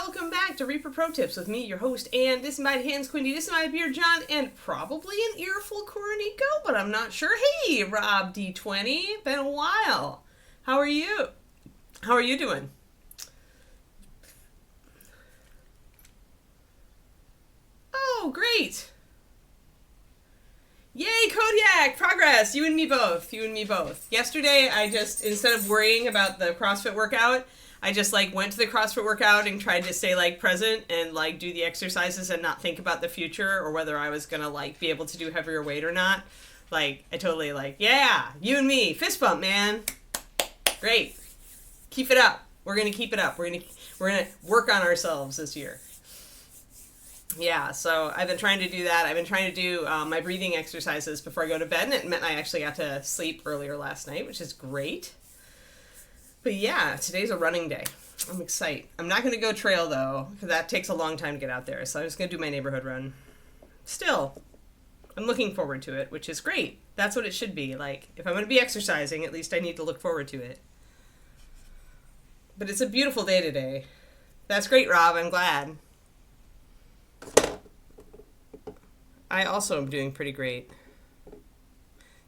welcome back to Reaper Pro Tips with me, your host, and this is my hands, Quindy, this is my beard, John, and probably an earful, Coronico, but I'm not sure. Hey, Rob D20, been a while. How are you? How are you doing? Oh, great. Yay, Kodiak! Progress! You and me both. You and me both. Yesterday, I just, instead of worrying about the CrossFit workout, I just, went to the CrossFit workout and tried to stay, present and, do the exercises and not think about the future or whether I was gonna, be able to do heavier weight or not. I totally, yeah, you and me, fist bump, man. Great. Keep it up. We're gonna keep it up. We're gonna work on ourselves this year. Yeah, so I've been trying to do that. I've been trying to do my breathing exercises before I go to bed, and it meant I actually got to sleep earlier last night, which is great. But yeah, today's a running day. I'm excited. I'm not going to go trail, though, because that takes a long time to get out there, so I'm just going to do my neighborhood run. Still, I'm looking forward to it, which is great. That's what it should be. If I'm going to be exercising, at least I need to look forward to it. But it's a beautiful day today. That's great, Rob. I'm glad. I also am doing pretty great.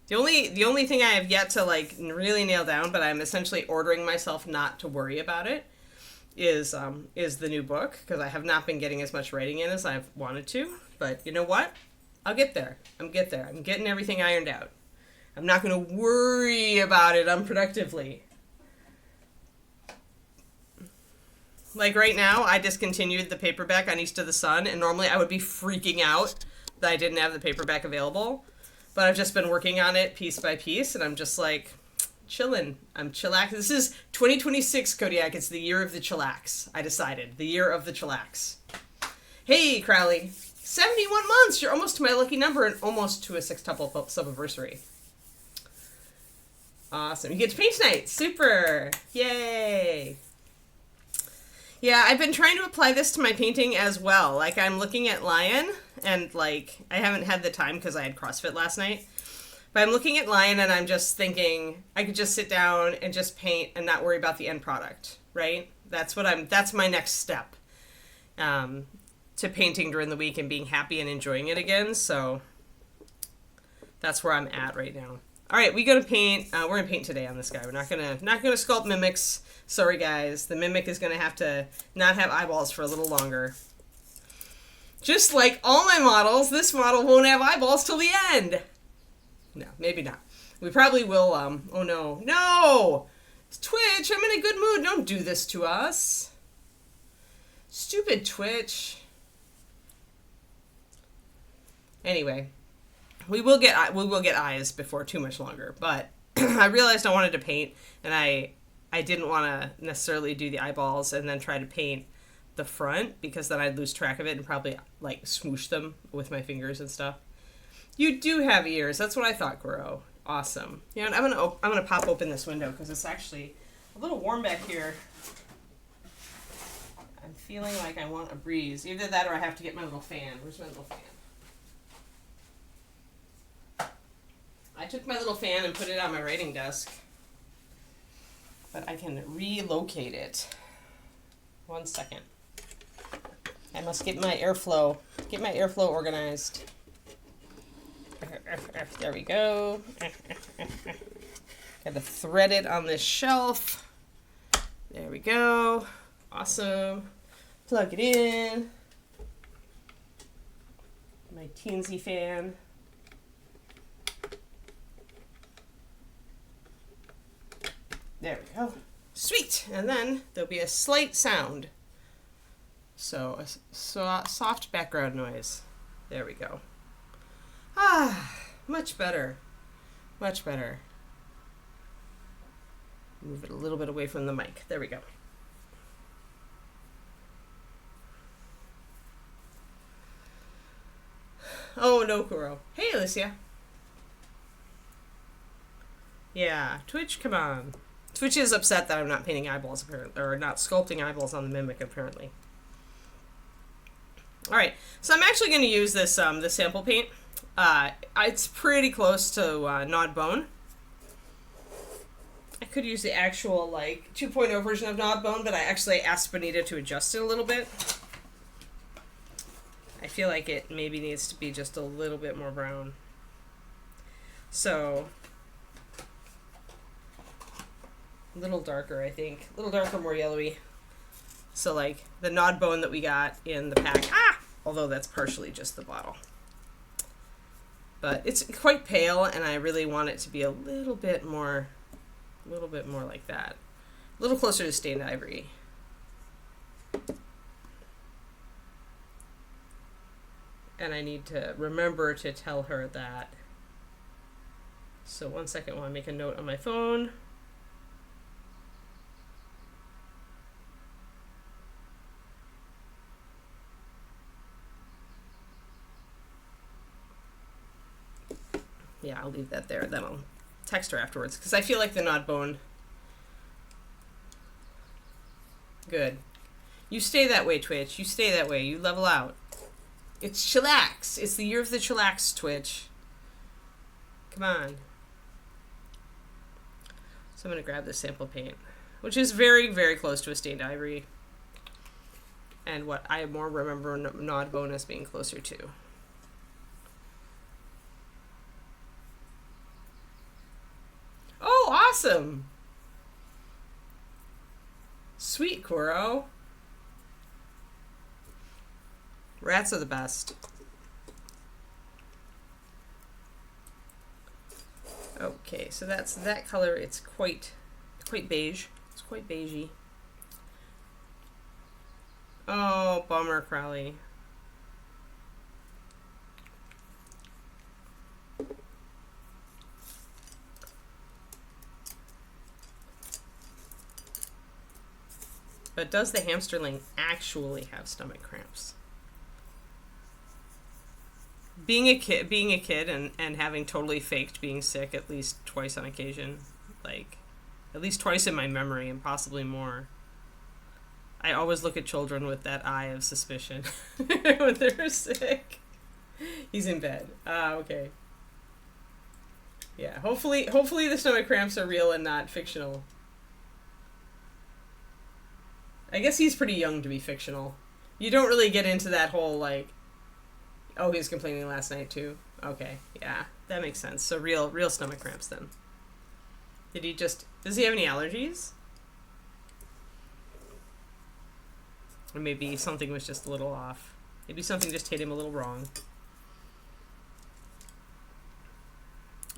The only thing I have yet to really nail down, but I'm essentially ordering myself not to worry about it, is the new book, because I have not been getting as much writing in as I've wanted to. But you know what? I'll get there. I'm getting everything ironed out. I'm not going to worry about it unproductively. Right now, I discontinued the paperback on East of the Sun, and normally I would be freaking out that I didn't have the paperback available. But I've just been working on it piece by piece, and I'm just chilling. I'm chillax. This is 2026, Kodiak. It's the year of the chillax. I decided. The year of the chillax. Hey, Crowley. 71 months! You're almost to my lucky number and almost to a sextuple subiversary. Awesome. You get to paint tonight. Super! Yay! Yeah, I've been trying to apply this to my painting as well. I'm looking at Lion, and, I haven't had the time because I had CrossFit last night. But I'm looking at Lion, and I'm just thinking I could just sit down and just paint and not worry about the end product, right? That's my next step to painting during the week and being happy and enjoying it again. So that's where I'm at right now. All right, we're gonna paint today on this guy. We're not gonna sculpt mimics. Sorry, guys. The mimic is gonna have to not have eyeballs for a little longer. Just like all my models, this model won't have eyeballs till the end. No, maybe not. We probably will. Oh no, no! It's Twitch. I'm in a good mood. Don't do this to us. Stupid Twitch. Anyway. We will get eyes before too much longer, but I realized I wanted to paint, and I didn't want to necessarily do the eyeballs and then try to paint the front, because then I'd lose track of it and probably smoosh them with my fingers and stuff. You do have ears. That's what I thought, Goro. Awesome. Yeah, I'm gonna pop open this window because it's actually a little warm back here. I'm feeling like I want a breeze. Either that or I have to get my little fan. Where's my little fan? I took my little fan and put it on my writing desk, but I can relocate it. 1 second. I must get my airflow organized. There we go. Got to thread it on this shelf. There we go. Awesome. Plug it in. My teensy fan. There we go. Sweet! And then there'll be a slight sound. So, a soft background noise. There we go. Ah, much better. Much better. Move it a little bit away from the mic. There we go. Oh, no, Kuro. Hey, Alicia. Yeah, Twitch, come on. Twitch is upset that I'm not painting eyeballs, apparently, or not sculpting eyeballs on the mimic, apparently. All right, so I'm actually going to use this this sample paint. It's pretty close to Gnawed Bone. I could use the actual, like, 2.0 version of Nod Bone, but I actually asked Bonita to adjust it a little bit. I feel like it maybe needs to be just a little bit more brown. So, a little darker, I think. A little darker, more yellowy. So, like, the Nod Bone that we got in the pack. Although that's partially just the bottle. But it's quite pale, and I really want it to be a little bit more like that. A little closer to stained ivory. And I need to remember to tell her that. So 1 second while I make a note on my phone. Yeah, I'll leave that there. Then I'll text her afterwards. Because I feel like the Nod Bone... Good. You stay that way, Twitch. You stay that way. You level out. It's chillax. It's the year of the chillax, Twitch. Come on. So I'm going to grab this sample paint, which is very, very close to a stained ivory. And what I more remember Nod Bone as being closer to. Oh, awesome! Sweet, Kuro. Rats are the best. Okay, so that's that color. It's quite beige. It's quite beigey. Oh, bummer, Crowley. But does the hamsterling actually have stomach cramps? Being a kid and having totally faked being sick at least twice on occasion, like at least twice in my memory and possibly more. I always look at children with that eye of suspicion when they're sick. He's in bed. Okay. Yeah, hopefully the stomach cramps are real and not fictional. I guess he's pretty young to be fictional. You don't really get into that whole, like, oh, he was complaining last night too. Okay, yeah, that makes sense. So real stomach cramps then. Does he have any allergies? Or maybe something was just a little off. Maybe something just hit him a little wrong.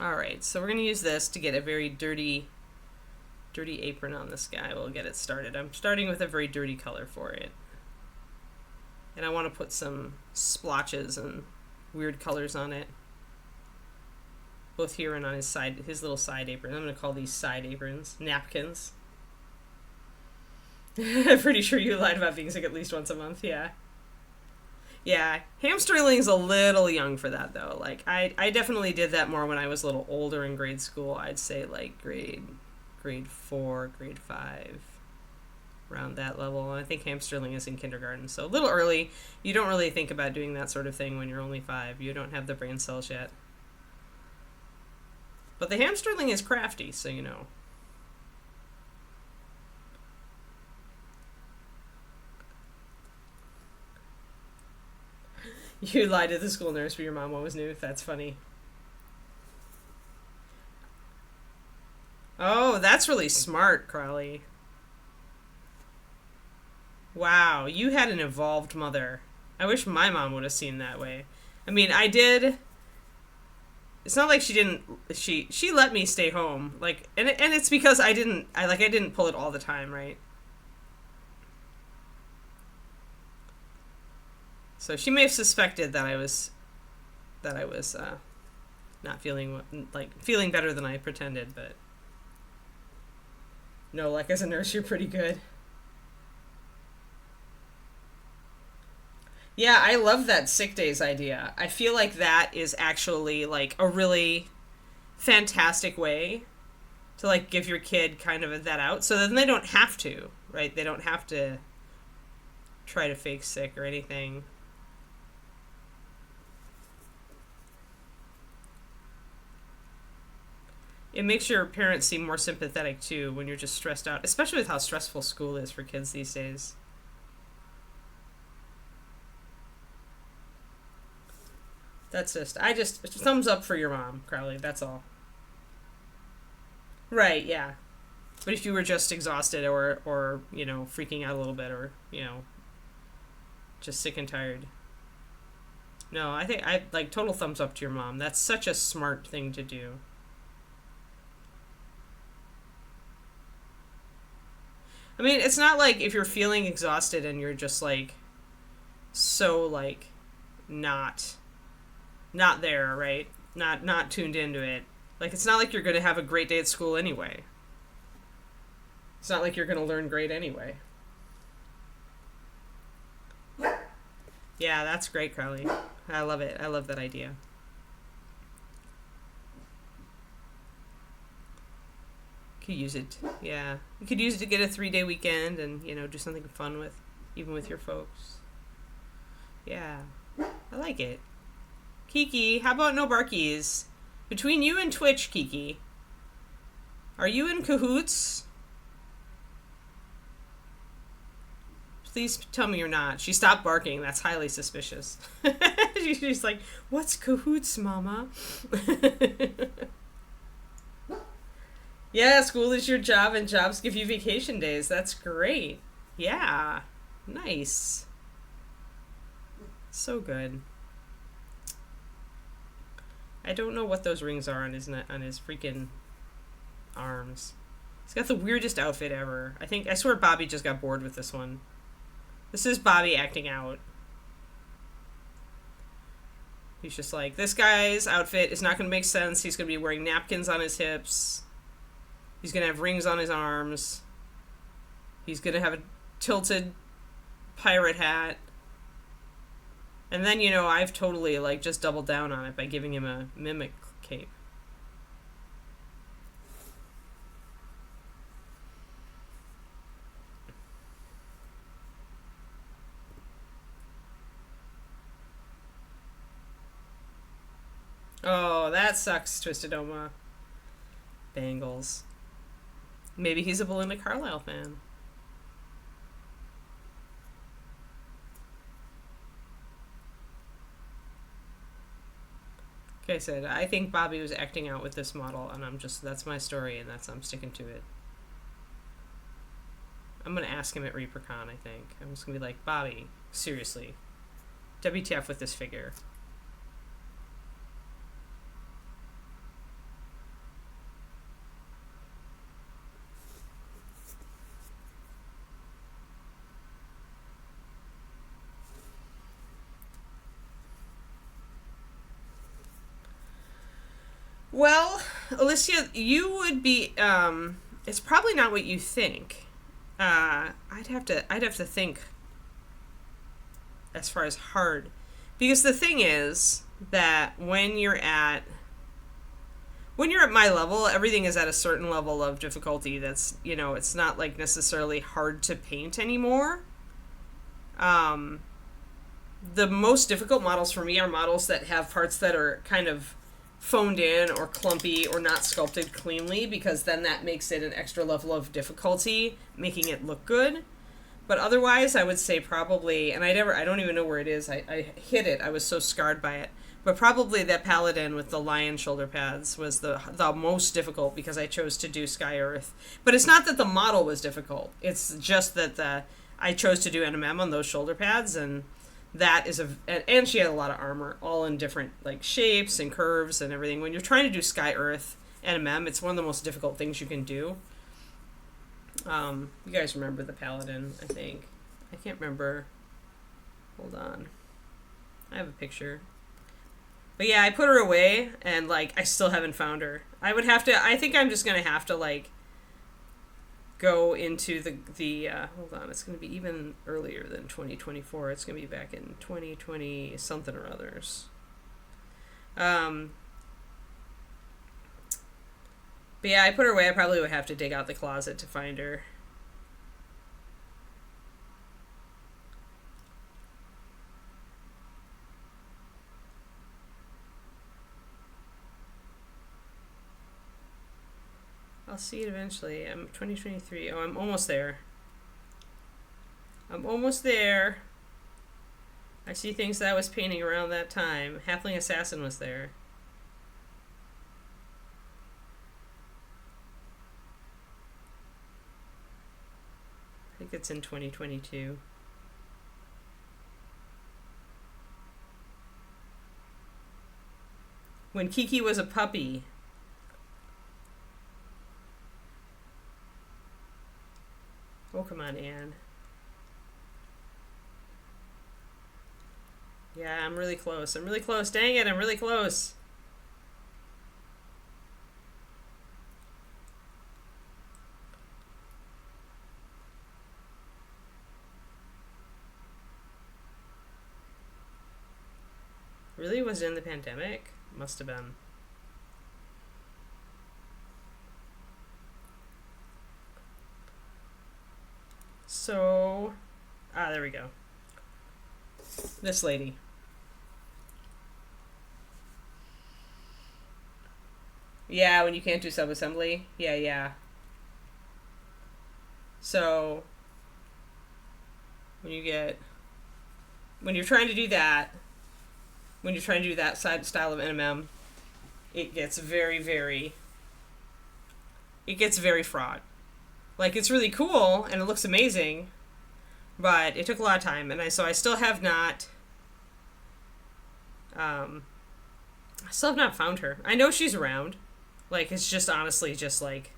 Alright, so we're going to use this to get a very dirty apron on this guy. We'll get it started. I'm starting with a very dirty color for it. And I want to put some splotches and weird colors on it. Both here and on his little side apron. I'm going to call these side aprons. Napkins. I'm pretty sure you lied about being sick at least once a month, yeah. Yeah, hamsterling's a little young for that, though. Like, I definitely did that more when I was a little older in grade school. I'd say, like, grade 4, grade 5, around that level. I think hamsterling is in kindergarten, so a little early. You don't really think about doing that sort of thing when you're only 5. You don't have the brain cells yet. But the hamsterling is crafty, so you know. You lied to the school nurse, but your mom always knew. That's funny. Oh, that's really smart, Crowley. Wow, you had an evolved mother. I wish my mom would have seen that way. I mean, I did. It's not like she didn't. She let me stay home. Like, and it's because I didn't pull it all the time, right? So she may have suspected that I was not feeling better than I pretended, but no, like as a nurse, you're pretty good. Yeah, I love that sick days idea. I feel like that is actually like a really fantastic way to like give your kid kind of that out, so then they don't have to, right? They don't have to try to fake sick or anything. It makes your parents seem more sympathetic too when you're just stressed out, especially with how stressful school is for kids these days. That's just thumbs up for your mom, Crowley. That's all. Right, yeah. But if you were just exhausted or freaking out a little bit or, just sick and tired. No, I think I like total thumbs up to your mom. That's such a smart thing to do. I mean, it's not like if you're feeling exhausted and you're just like so like not there, right? Not tuned into it. Like it's not like you're going to have a great day at school anyway. It's not like you're going to learn great anyway. Yeah, that's great, Crowley. I love it. I love that idea. Could use it. Yeah. You could use it to get a 3-day weekend and, do something fun with, even with your folks. Yeah. I like it. Kiki, how about no barkies? Between you and Twitch, Kiki, are you in cahoots? Please tell me you're not. She stopped barking. That's highly suspicious. She's like, what's cahoots, mama? Yeah, school is your job and jobs give you vacation days. That's great. Yeah. Nice. So good. I don't know what those rings are on his freaking arms. He's got the weirdest outfit ever. I swear Bobby just got bored with this one. This is Bobby acting out. He's just like, this guy's outfit is not going to make sense. He's going to be wearing napkins on his hips. He's going to have rings on his arms. He's going to have a tilted pirate hat. And then, I've totally, just doubled down on it by giving him a mimic cape. Oh, that sucks, Twisted Oma. Bangles. Maybe he's a Belinda Carlisle fan. Like I said, I think Bobby was acting out with this model, and that's my story, and I'm sticking to it. I'm going to ask him at ReaperCon, I think. I'm just going to be like, Bobby, seriously, WTF with this figure? Well, Alicia, you would be. It's probably not what you think. I'd have to think. As far as hard, because the thing is that when you're at my level, everything is at a certain level of difficulty. That's it's not like necessarily hard to paint anymore. The most difficult models for me are models that have parts that are kind of phoned in or clumpy or not sculpted cleanly, because then that makes it an extra level of difficulty, making it look good. But otherwise, I would say probably, and I don't even know where it is. I hit it. I was so scarred by it. But probably that Paladin with the lion shoulder pads was the most difficult, because I chose to do Sky Earth. But it's not that the model was difficult. It's just that I chose to do NMM on those shoulder pads, and that is and she had a lot of armor, all in different shapes and curves and everything. When you're trying to do Sky Earth NMM, it's one of the most difficult things you can do. You guys remember the Paladin, I think. I can't remember. Hold on. I have a picture. But yeah, I put her away, and I still haven't found her. I think I'm just gonna have to go into the hold on, it's going to be even earlier than 2024. It's going to be back in 2020 something or others. But yeah, I put her away. I probably would have to dig out the closet to find her. I'll see it eventually. I'm 2023. Oh, I'm almost there. I'm almost there. I see things that I was painting around that time. Halfling Assassin was there. I think it's in 2022. When Kiki was a puppy. Oh, come on, Anne. Yeah, I'm really close. I'm really close. Dang it, I'm really close. Really? Was it in the pandemic? Must have been. So, there we go. This lady. Yeah, when you can't do subassembly. Yeah. So, when you're trying to do that, style of NMM, it gets very fraught. Like, it's really cool, and it looks amazing, but it took a lot of time, and I still have not, found her. I know she's around. Like, it's just honestly just, like,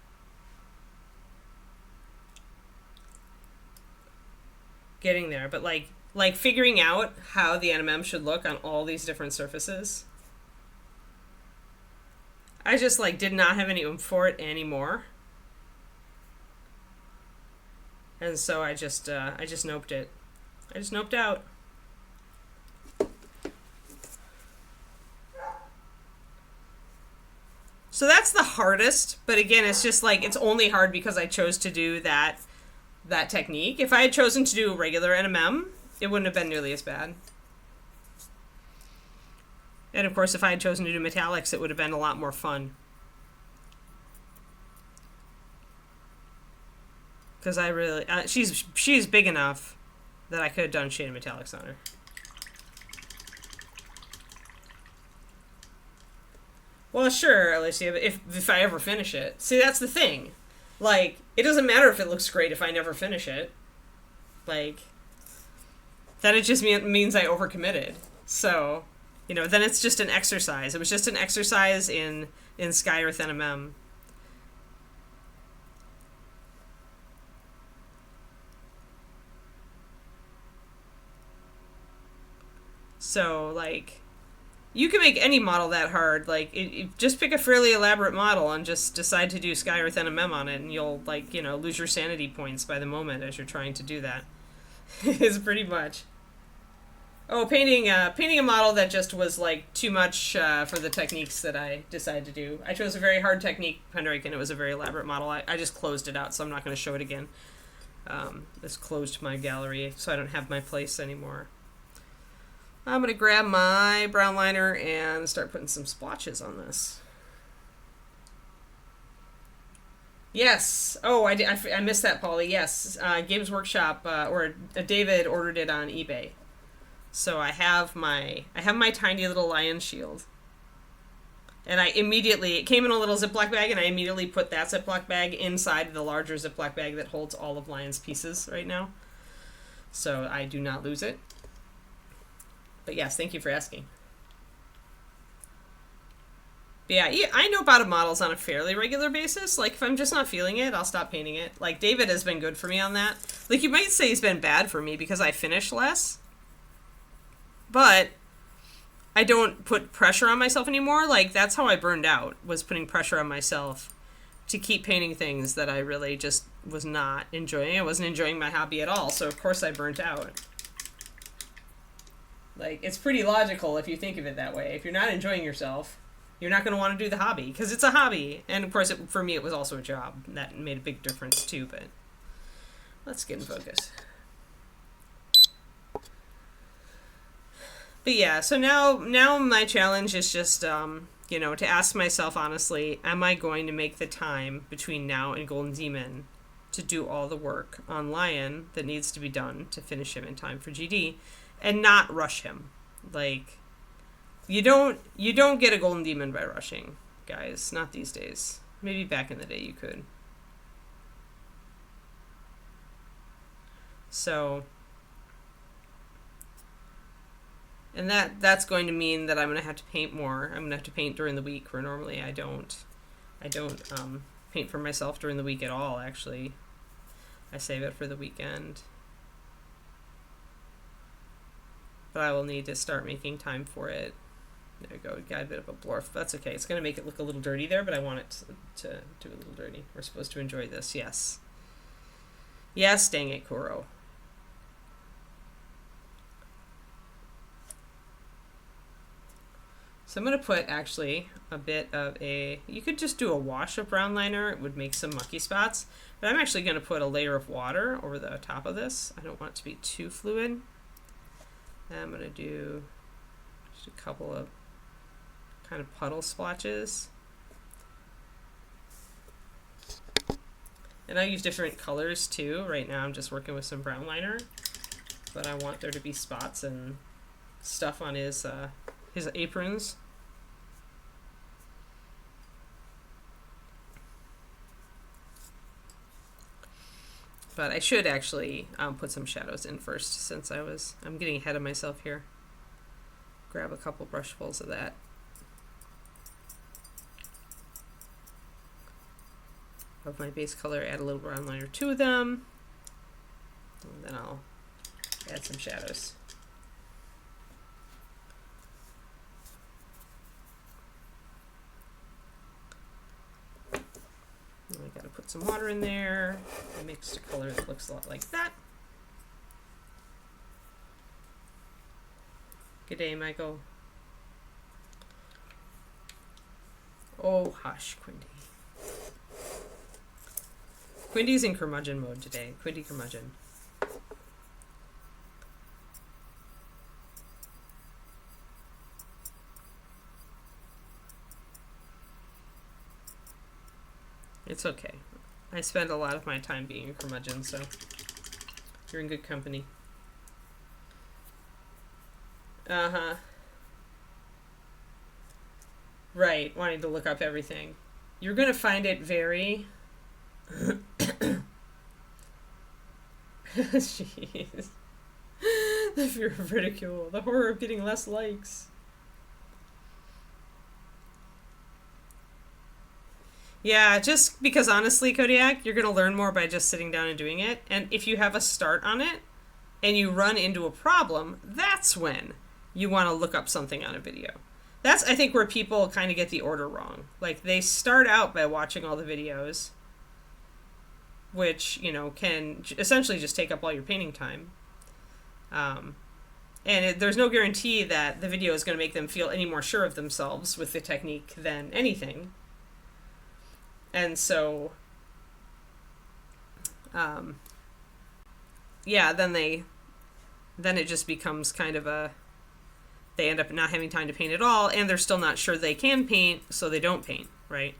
getting there. But, like figuring out how the NMM should look on all these different surfaces. I just, like, did not have any oomph for it anymore. And so I just noped it. I just noped out. So that's the hardest, but again, it's just like, it's only hard because I chose to do that technique. If I had chosen to do a regular NMM, it wouldn't have been nearly as bad. And of course, if I had chosen to do metallics, it would have been a lot more fun. Because I really, she's big enough that I could have done shaded metallics on her. Well, sure, Alicia, if I ever finish it. See, that's the thing. Like, it doesn't matter if it looks great if I never finish it. Like, then it just means I overcommitted. So, then it's just an exercise. It was just an exercise in Sky Earth NMM. So, like, you can make any model that hard. Like, just pick a fairly elaborate model and just decide to do Sky Earth NMM on it, and you'll, like, lose your sanity points by the moment as you're trying to do that. It's pretty much. Oh, painting a model that just was, like, too much for the techniques that I decided to do. I chose a very hard technique, Pendrake, and it was a very elaborate model. I just closed it out, so I'm not going to show it again. This closed my gallery, so I don't have my place anymore. I'm going to grab my brown liner and start putting some splotches on this. Yes. Oh, I missed that, Polly. Yes. Games Workshop, or David ordered it on eBay. So I have my tiny little lion shield. And it came in a little Ziploc bag, and I immediately put that Ziploc bag inside the larger Ziploc bag that holds all of Lion's pieces right now. So I do not lose it. But yes, thank you for asking. But yeah, I know about models on a fairly regular basis. Like, if I'm just not feeling it, I'll stop painting it. Like, David has been good for me on that. Like, you might say he's been bad for me because I finish less. But I don't put pressure on myself anymore. Like, that's how I burned out, was putting pressure on myself to keep painting things that I really just was not enjoying. I wasn't enjoying my hobby at all, so of course I burnt out. Like, it's pretty logical if you think of it that way. If you're not enjoying yourself, you're not going to want to do the hobby, because it's a hobby. And of course, for me, it was also a job. That made a big difference too, but let's get in focus. But yeah, so now my challenge is just you know, to ask myself honestly, am I going to make the time between now and Golden Demon to do all the work on Lion that needs to be done to finish him in time for GD and not rush him? Like, you don't get a Golden Demon by rushing, guys. Not these days. Maybe back in the day you could. So, and that's going to mean that I'm going to have to paint more. I'm going to have to paint during the week, where normally I don't paint for myself during the week at all, actually. I save it for the weekend. But I will need to start making time for it. There we go. Got a bit of a blur. That's okay. It's going to make it look a little dirty there, but I want it to do a little dirty. We're supposed to enjoy this. Yes. Yes, dang it, Kuro. So I'm going to put, actually, a bit of a... You could just do a wash of brown liner. It would make some mucky spots. But I'm actually going to put a layer of water over the top of this. I don't want it to be too fluid. And I'm going to do just a couple of kind of puddle splotches. And I use different colors, too. Right now I'm just working with some brown liner. But I want there to be spots and stuff on his aprons. But I should actually put some shadows in first, since I'm getting ahead of myself here. Grab a couple brushfuls of that. Of my base color, add a little brown liner to them. And then I'll add some shadows. I gotta put some water in there. I mixed a color that looks a lot like that. Good day, Michael. Oh, hush, Quindy. Quindy's in curmudgeon mode today. Quindy curmudgeon. It's okay. I spend a lot of my time being a curmudgeon, so you're in good company. Uh-huh. Right, wanting to look up everything. You're going to find it very... Jeez. The fear of ridicule. The horror of getting less likes. Yeah, just because honestly, Kodiak, you're going to learn more by just sitting down and doing it. And if you have a start on it and you run into a problem, that's when you want to look up something on a video. That's, I think, where people kind of get the order wrong. Like, they start out by watching all the videos, which, you know, can essentially just take up all your painting time. And there's no guarantee that the video is going to make them feel any more sure of themselves with the technique than anything. And so, yeah, then it just becomes kind of they end up not having time to paint at all, and they're still not sure they can paint, so they don't paint, right?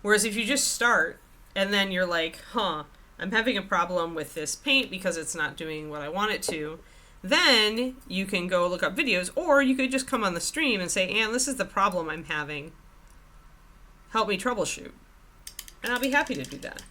Whereas if you just start, and then you're like, I'm having a problem with this paint because it's not doing what I want it to, then you can go look up videos, or you could just come on the stream and say, Ann, this is the problem I'm having. Help me troubleshoot. And I'll be happy to do that.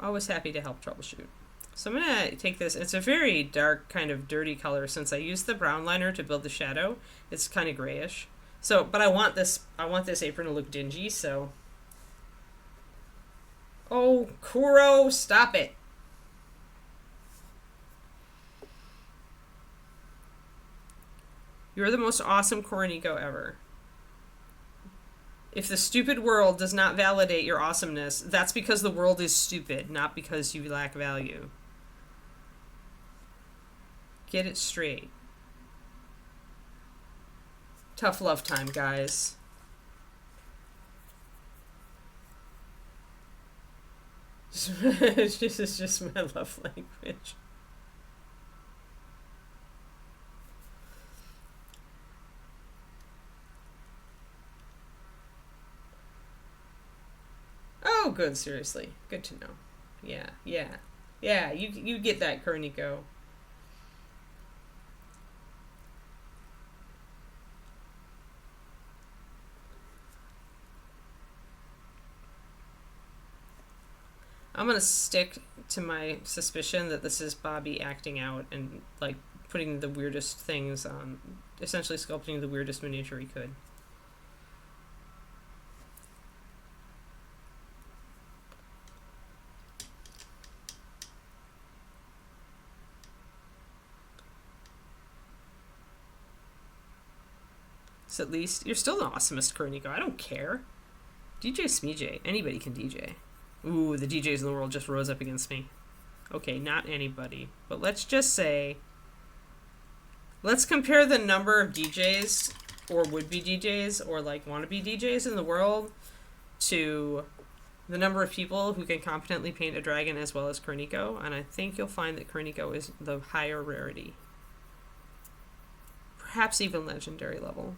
Always happy to help troubleshoot. So I'm going to take this. It's a very dark, kind of dirty color since I used the brown liner to build the shadow. It's kind of grayish. So, but I want this apron to look dingy, so. Oh, Kuro, stop it. You're the most awesome Koronico ever. If the stupid world does not validate your awesomeness, that's because the world is stupid, not because you lack value. Get it straight. Tough love time, guys. This is just my love language. Oh, good. Seriously, good to know. Yeah, yeah, yeah. You get that, Kurnico. I'm gonna stick to my suspicion that this is Bobby acting out and like putting the weirdest things on, essentially sculpting the weirdest miniature he could. So at least you're still the awesomest, Kurnico. I don't care. DJ Smeej. Anybody can DJ. Ooh, the DJs in the world just rose up against me. Okay, not anybody. But let's just say... Let's compare the number of DJs, or would-be DJs, or like wannabe DJs in the world to the number of people who can competently paint a dragon as well as Kurnico, and I think you'll find that Kurnico is the higher rarity. Perhaps even legendary level.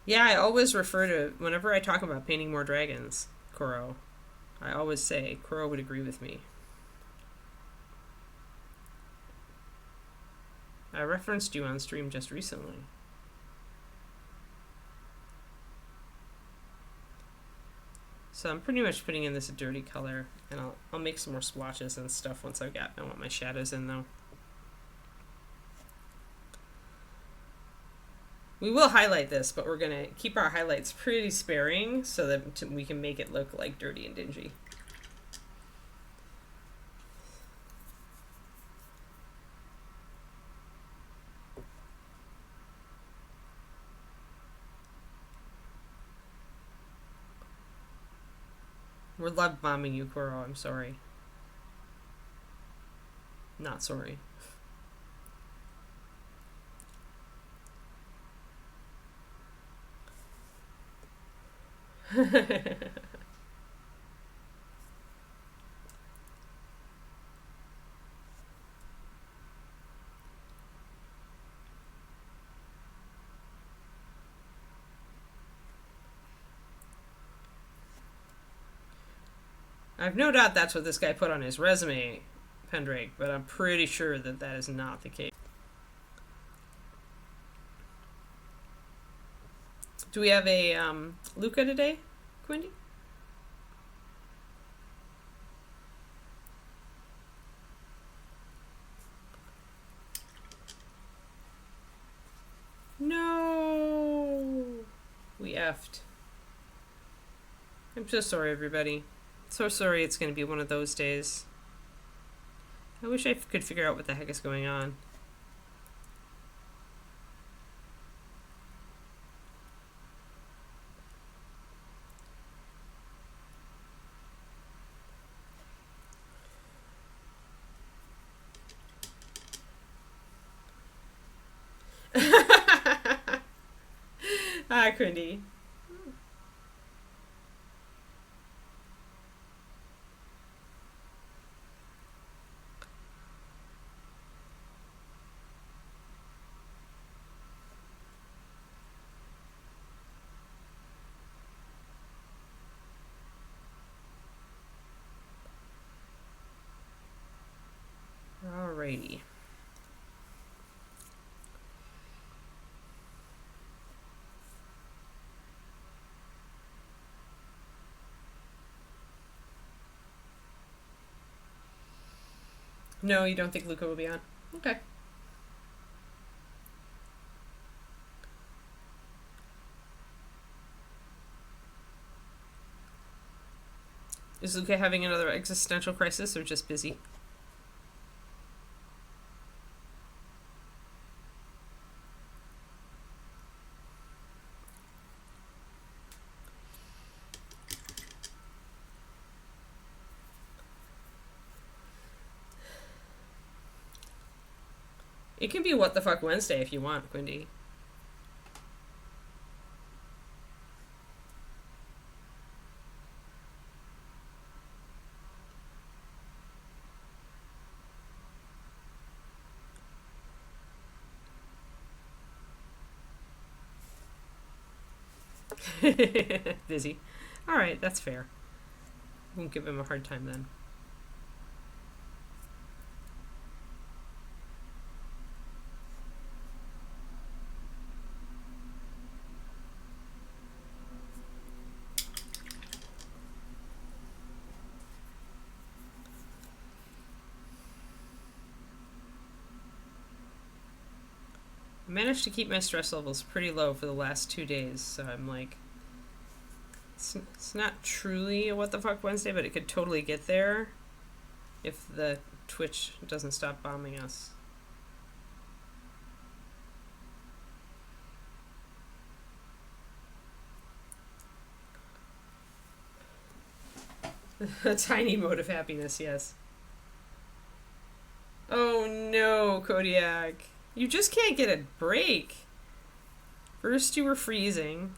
Yeah, I always refer to, whenever I talk about painting more dragons, Kuro, I always say, Kuro would agree with me. I referenced you on stream just recently. So I'm pretty much putting in this dirty color, and I'll make some more splotches and stuff once I want my shadows in, though. We will highlight this, but we're going to keep our highlights pretty sparing so that we can make it look like dirty and dingy. We're love bombing you, Kuro. I'm sorry. Not sorry. I've no doubt that's what this guy put on his resume, Pendrake, but I'm pretty sure that that is not the case. Do we have a Luca today, Quindy? No! We effed. I'm so sorry, everybody. So sorry it's going to be one of those days. I wish I could figure out what the heck is going on. Hi, Quindy. Alrighty. No, you don't think Luca will be on? Okay. Is Luca having another existential crisis or just busy? It can be What the Fuck Wednesday if you want, Quindy. Busy. Alright, that's fair. Won't give him a hard time then. I managed to keep my stress levels pretty low for the last 2 days, so I'm like, it's not truly a What the Fuck Wednesday, but it could totally get there if the Twitch doesn't stop bombing us. A tiny mode of happiness, yes. Oh no, Kodiak. You just can't get a break. First you were freezing.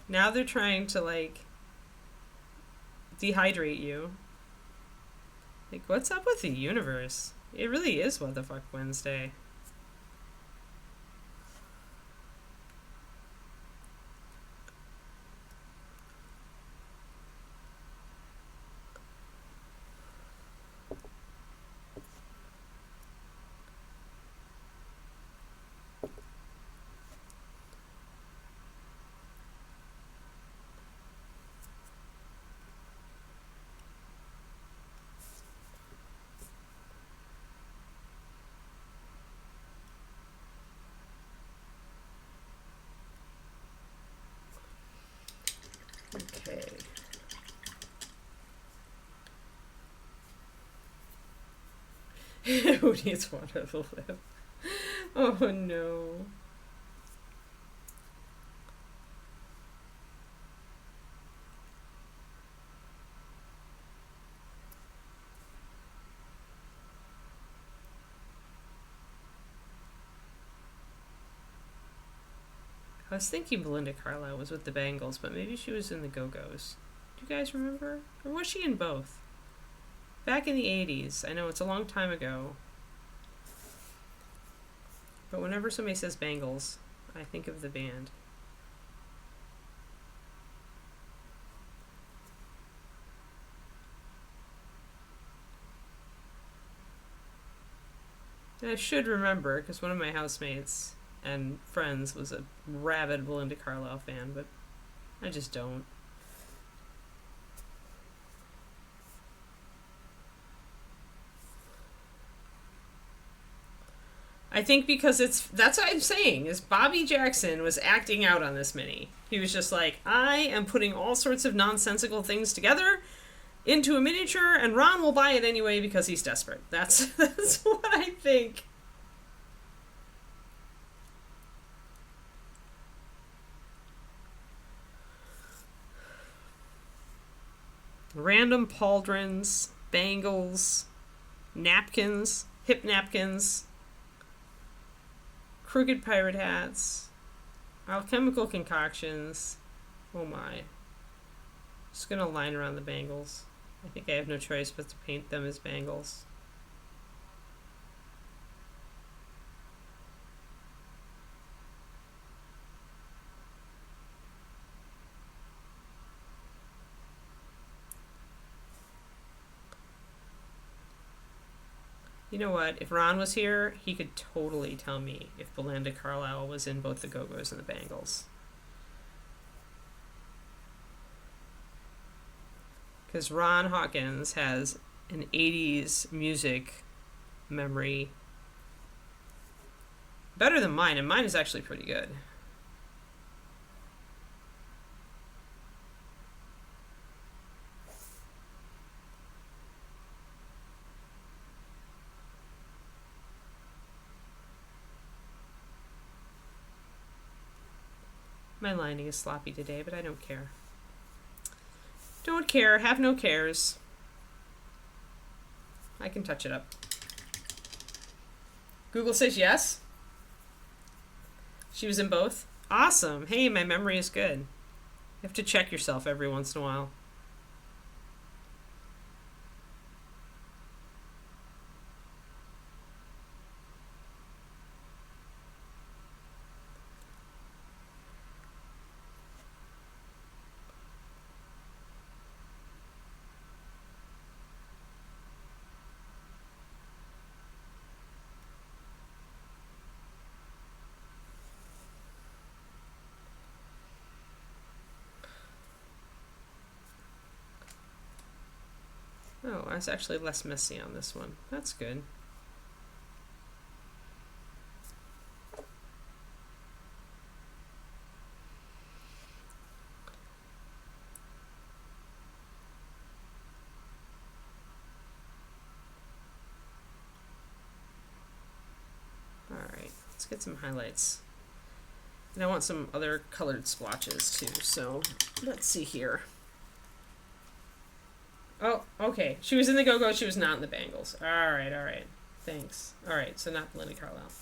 Now they're trying to, like, dehydrate you. Like, what's up with the universe? It really is What the Fuck Wednesday. Okay. Who needs water to live? Oh no. I was thinking Belinda Carlisle was with the Bangles, but maybe she was in the Go-Go's. Do you guys remember? Or was she in both? Back in the 80s. I know it's a long time ago. But whenever somebody says Bangles, I think of the band. And I should remember, because one of my housemates and friends was a rabid Belinda Carlisle fan, but I just don't. I think because that's what I'm saying, is Bobby Jackson was acting out on this mini. He was just like, I am putting all sorts of nonsensical things together into a miniature, and Ron will buy it anyway because he's desperate. That's what I think. Random pauldrons, bangles, napkins, hip napkins, crooked pirate hats, alchemical concoctions. Oh my. Just gonna line around the bangles. I think I have no choice but to paint them as bangles. You know what? If Ron was here, he could totally tell me if Belinda Carlisle was in both the Go-Go's and the Bangles. Because Ron Hawkins has an 80s music memory better than mine, and mine is actually pretty good. My lining is sloppy today, but I don't care. Don't care. Have no cares. I can touch it up. Google says yes. She was in both. Awesome. Hey, my memory is good. You have to check yourself every once in a while. Oh, I was actually less messy on this one. That's good. Alright, let's get some highlights. And I want some other colored splotches too, so let's see here. Oh, okay. She was in the Go-Go, she was not in the Bangles. Alright, alright. Thanks. Alright, so not Belinda Carlisle.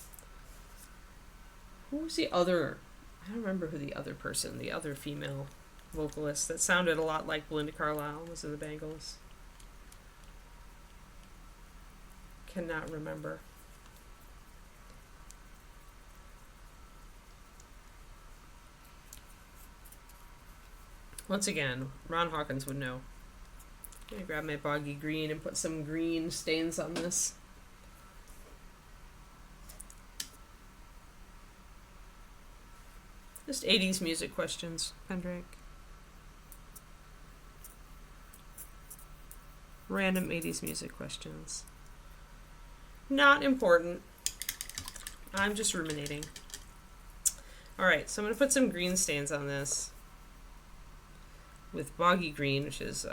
Who was the other? I don't remember who the other person, the other female vocalist that sounded a lot like Belinda Carlisle was in the Bangles. Cannot remember. Once again, Ron Hawkins would know. I'm gonna grab my boggy green and put some green stains on this. Just 80s music questions, Pendrake. Random 80s music questions. Not important. I'm just ruminating. Alright, so I'm going to put some green stains on this. With boggy green, which is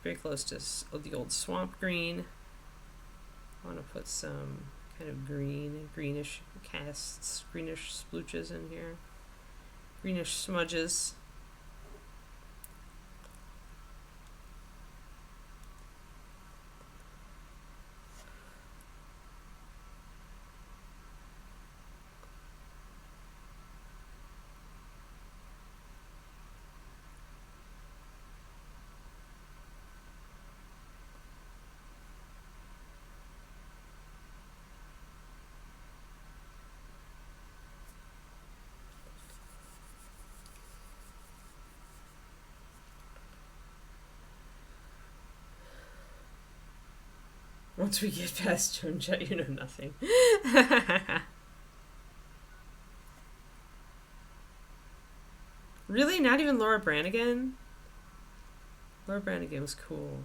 very close to the old swamp green. I want to put some kind of greenish casts, greenish splooches in here. Greenish smudges. Once we get past Joan Jett, you know nothing. Really? Not even Laura Branigan? Laura Branigan was cool.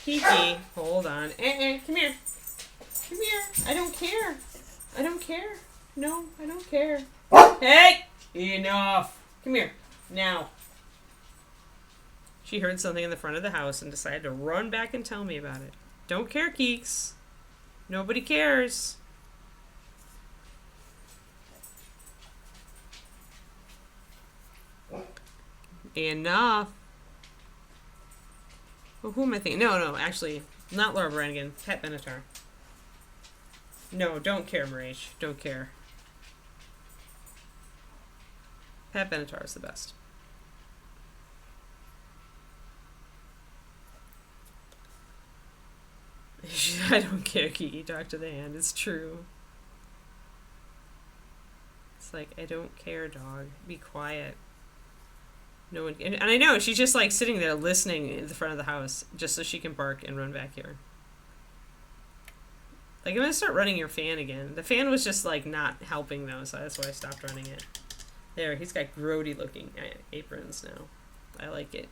Kiki, hold on. Come here. Come here. I don't care. I don't care. No, I don't care. Hey! Enough. Come here. Now. She heard something in the front of the house and decided to run back and tell me about it. Don't care, Keeks. Nobody cares. Enough. Well, who am I thinking? No, actually, not Laura Branigan. Pat Benatar. No, don't care, Marish. Don't care. Pat Benatar is the best. I don't care, Kiki. Talk to the hand. It's true. It's like, I don't care, dog. Be quiet. No one. And I know, she's just like sitting there listening in the front of the house just so she can bark and run back here. Like, I'm gonna start running your fan again. The fan was just, like, not helping, though, so that's why I stopped running it. There, he's got grody-looking aprons now. I like it.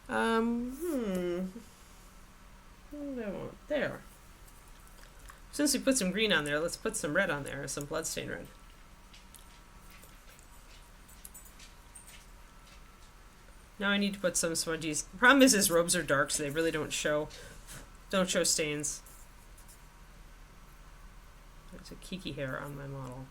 What do I want? There. Since we put some green on there, let's put some red on there, some bloodstain red. Now I need to put some smudgies. The problem is his robes are dark, so they really don't show stains. There's a kiki hair on my model.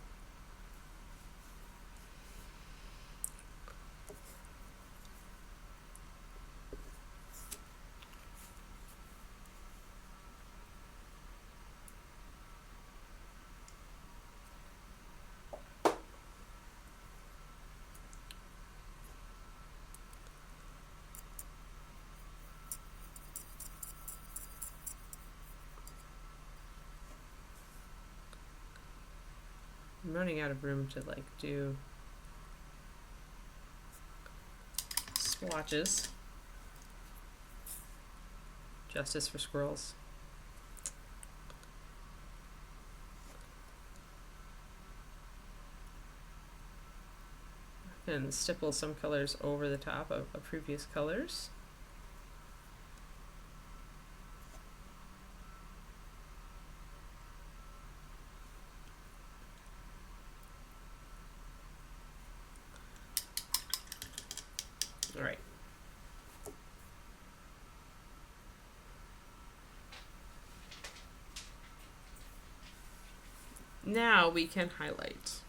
I'm running out of room to like do swatches. Justice for squirrels. I can stipple some colors over the top of previous colors. All right. Now we can highlight.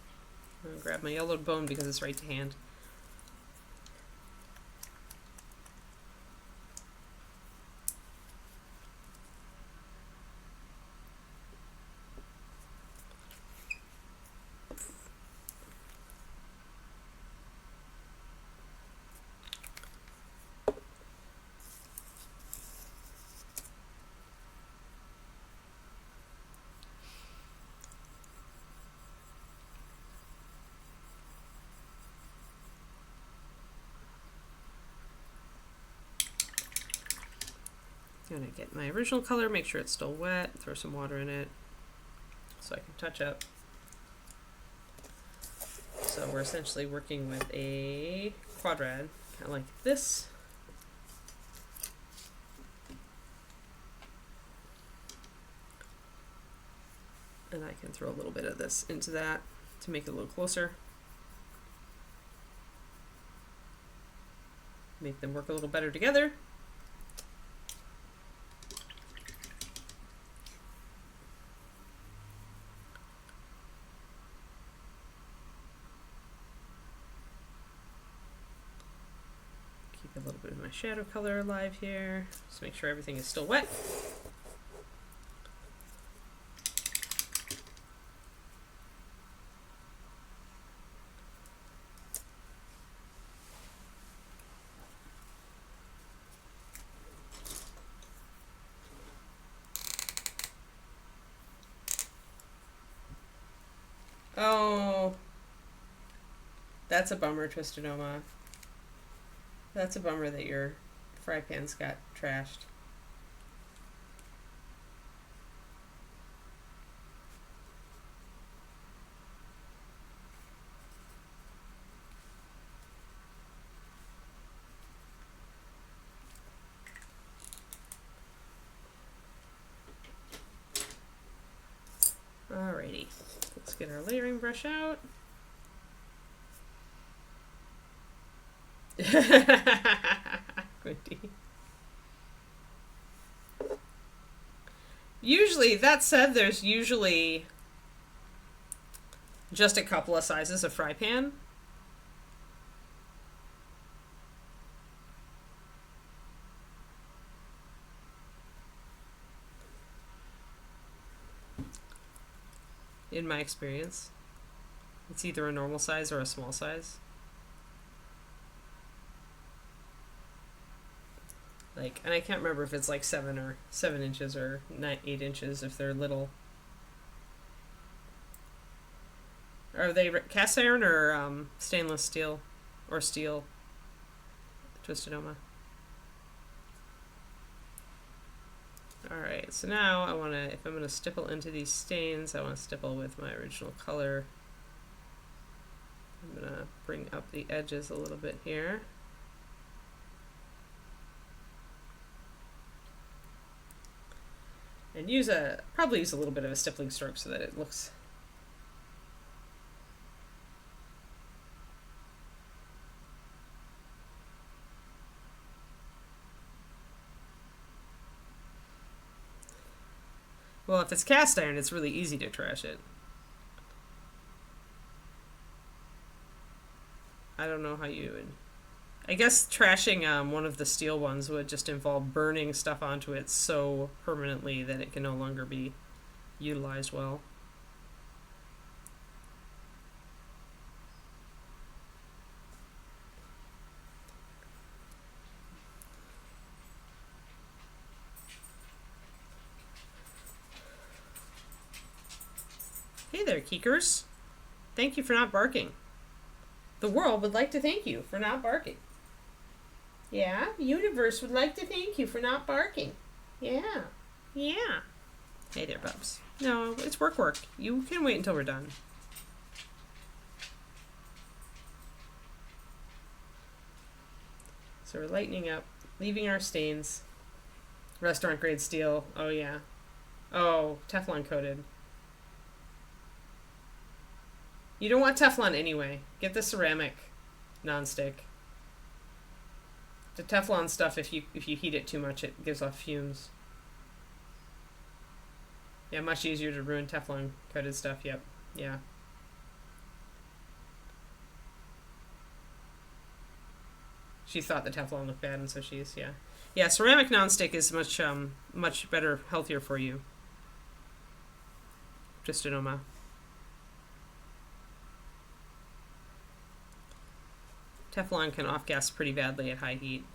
I'm gonna grab my yellowed bone because it's right to hand. I'm gonna get my original color, make sure it's still wet, throw some water in it so I can touch up. So we're essentially working with a quadrad, kind of like this. And I can throw a little bit of this into that to make it a little closer. Make them work a little better together. Keep a little bit of my shadow color alive here. Just make sure everything is still wet. Oh, that's a bummer, Twisted Oma. That's a bummer that your fry pans got trashed. Alrighty, let's get our layering brush out. Usually, that said, there's usually just a couple of sizes of fry pan. In my experience, it's either a normal size or a small size. Like, and I can't remember if it's like 7 inches or 8 inches if they're little. Are they cast iron or stainless steel or steel? Twisted Oma. Alright, so now I want to, if I'm going to stipple into these stains, I want to stipple with my original color. I'm going to bring up the edges a little bit here. And probably use a little bit of a stippling stroke so that it looks Well, if it's cast iron, it's really easy to trash it. I don't know how you would... I guess trashing one of the steel ones would just involve burning stuff onto it so permanently that it can no longer be utilized well. Hey there, Keekers. Thank you for not barking. The world would like to thank you for not barking. Yeah, the universe would like to thank you for not barking. Yeah. Yeah. Hey there, Bubs. No, it's work. You can wait until we're done. So we're lightening up, leaving our stains. Restaurant grade steel. Oh, yeah. Oh, Teflon coated. You don't want Teflon anyway. Get the ceramic non-stick. The Teflon stuff, if you heat it too much, it gives off fumes. Yeah, much easier to ruin Teflon coated stuff. Yep. Yeah. She thought the Teflon looked bad, and so she's, yeah. Yeah, ceramic nonstick is much better, healthier for you. Just an oma. Teflon can off-gas pretty badly at high heat.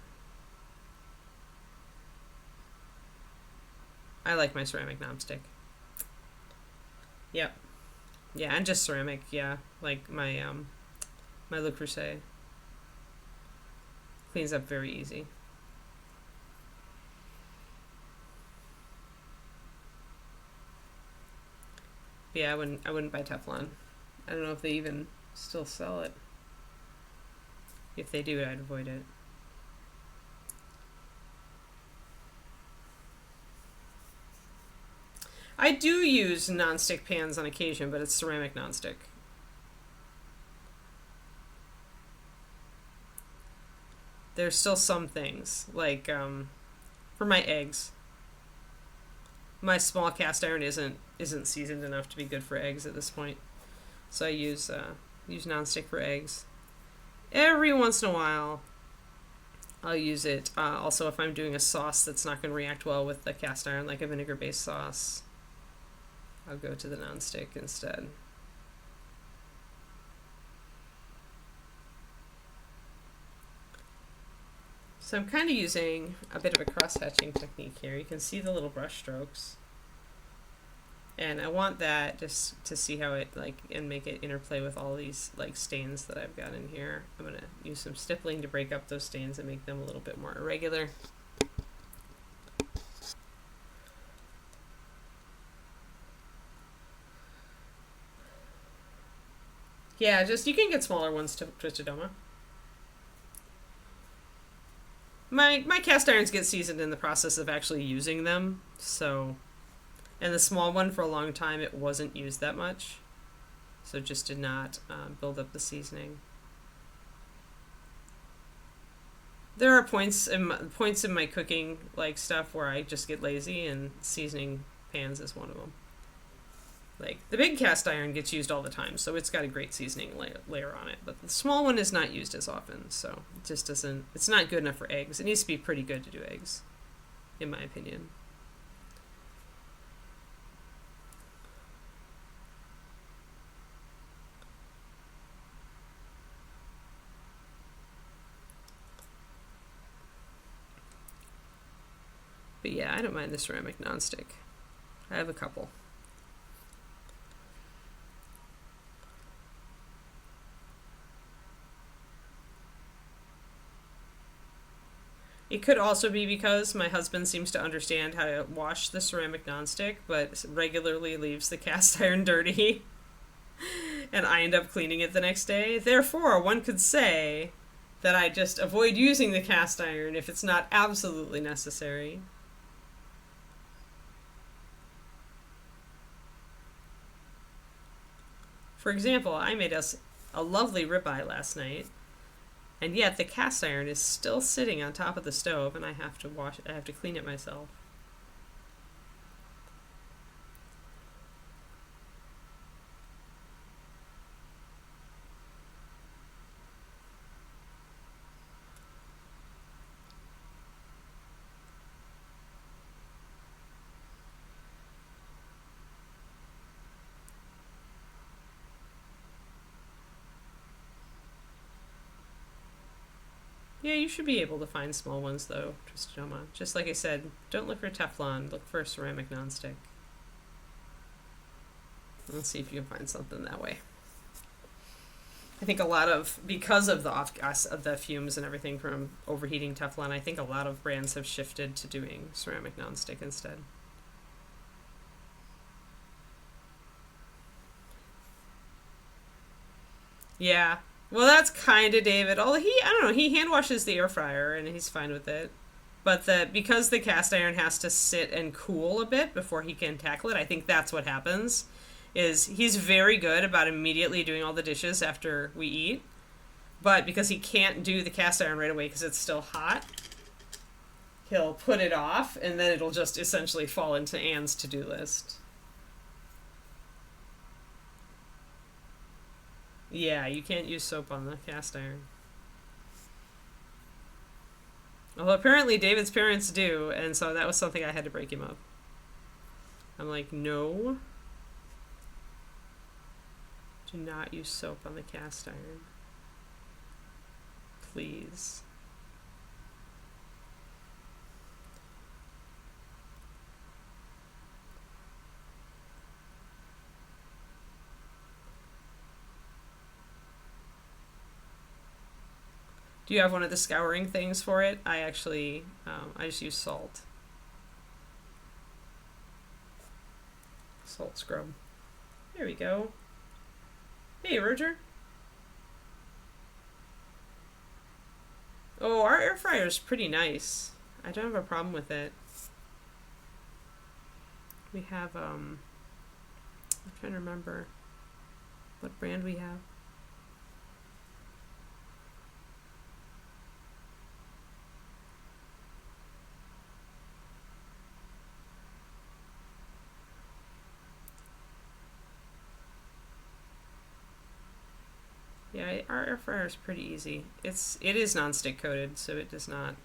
I like my ceramic nonstick. Yep. Yeah, and just ceramic, yeah. Like my Le Creuset. Cleans up very easy. But yeah, I wouldn't buy Teflon. I don't know if they even still sell it. If they do, I'd avoid it. I do use nonstick pans on occasion, but it's ceramic nonstick. There's still some things, like for my eggs. My small cast iron isn't seasoned enough to be good for eggs at this point, so I use nonstick for eggs. Every once in a while, I'll use it. Also, if I'm doing a sauce that's not going to react well with the cast iron, like a vinegar-based sauce, I'll go to the nonstick instead. So I'm kind of using a bit of a cross-hatching technique here. You can see the little brush strokes. And I want that just to see how it and make it interplay with all these stains that I've got in here. I'm going to use some stippling to break up those stains and make them a little bit more irregular. Yeah, just you can get smaller ones to Twisted Doma. My cast irons get seasoned in the process of actually using them, so... And the small one, for a long time, it wasn't used that much. So it just did not build up the seasoning. There are points in my cooking stuff where I just get lazy, and seasoning pans is one of them. Like, the big cast iron gets used all the time, so it's got a great seasoning layer on it. But the small one is not used as often, so it just doesn't... It's not good enough for eggs. It needs to be pretty good to do eggs, in my opinion. But yeah, I don't mind the ceramic nonstick. I have a couple. It could also be because my husband seems to understand how to wash the ceramic nonstick, but regularly leaves the cast iron dirty, and I end up cleaning it the next day. Therefore, one could say that I just avoid using the cast iron if it's not absolutely necessary. For example, I made us a lovely ribeye last night, and yet the cast iron is still sitting on top of the stove, and I have to clean it myself. Yeah, you should be able to find small ones, though, Tristoma. Just like I said, don't look for Teflon, look for ceramic nonstick. Let's see if you can find something that way. I think a lot of, because of the off-gas, of the fumes and everything from overheating Teflon, I think a lot of brands have shifted to doing ceramic nonstick instead. Yeah. Well, that's kind of David. Although I don't know, he hand washes the air fryer and he's fine with it. But because the cast iron has to sit and cool a bit before he can tackle it, I think that's what happens. Is he's very good about immediately doing all the dishes after we eat, but because he can't do the cast iron right away because it's still hot, he'll put it off, and then it'll just essentially fall into Anne's to-do list. Yeah, you can't use soap on the cast iron. Well, apparently David's parents do, and so that was something I had to break him of. I'm like, no. Do not use soap on the cast iron. Please. Do you have one of the scouring things for it? I actually, I just use salt. Salt scrub. There we go. Hey, Roger. Oh, our air fryer is pretty nice. I don't have a problem with it. We have, I'm trying to remember what brand we have. Yeah, our air fryer is pretty easy. It is non-stick coated, so it does not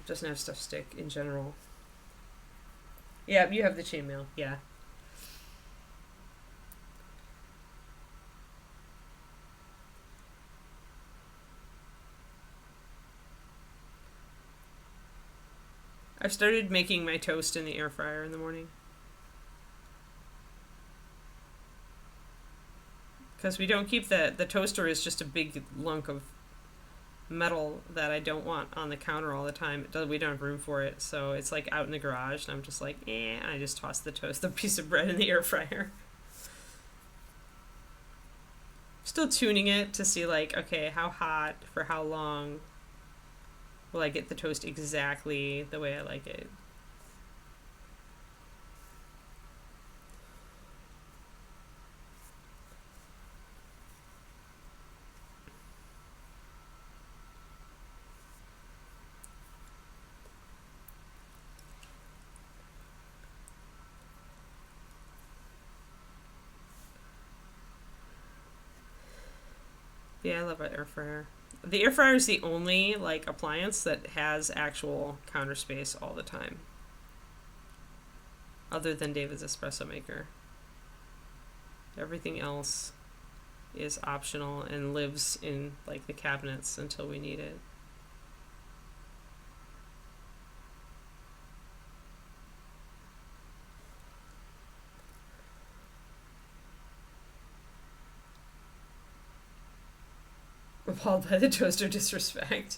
doesn't have stuff stick in general. Yeah, you have the chainmail. Yeah. I've started making my toast in the air fryer in the morning. Because we don't keep the toaster is just a big lunk of metal that I don't want on the counter all the time. We don't have room for it, so it's like out in the garage, and I'm just like, I just toss the piece of bread in the air fryer. Still tuning it to see like, okay, how hot for how long will I get the toast exactly the way I like it. Yeah, I love an air fryer. The air fryer is the only like appliance that has actual counter space all the time. Other than David's espresso maker. Everything else is optional and lives in like the cabinets until we need it. Appalled by the toaster disrespect.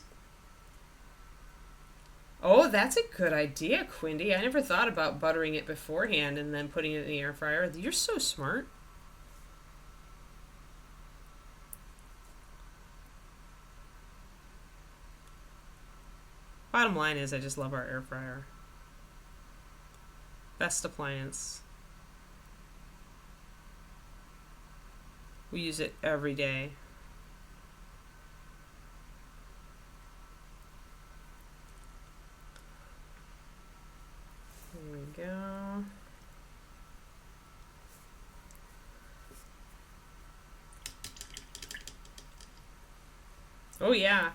Oh, that's a good idea, Quindy. I never thought about buttering it beforehand and then putting it in the air fryer. You're so smart. Bottom line is I just love our air fryer. Best appliance. We use it every day. There we go. Oh yeah.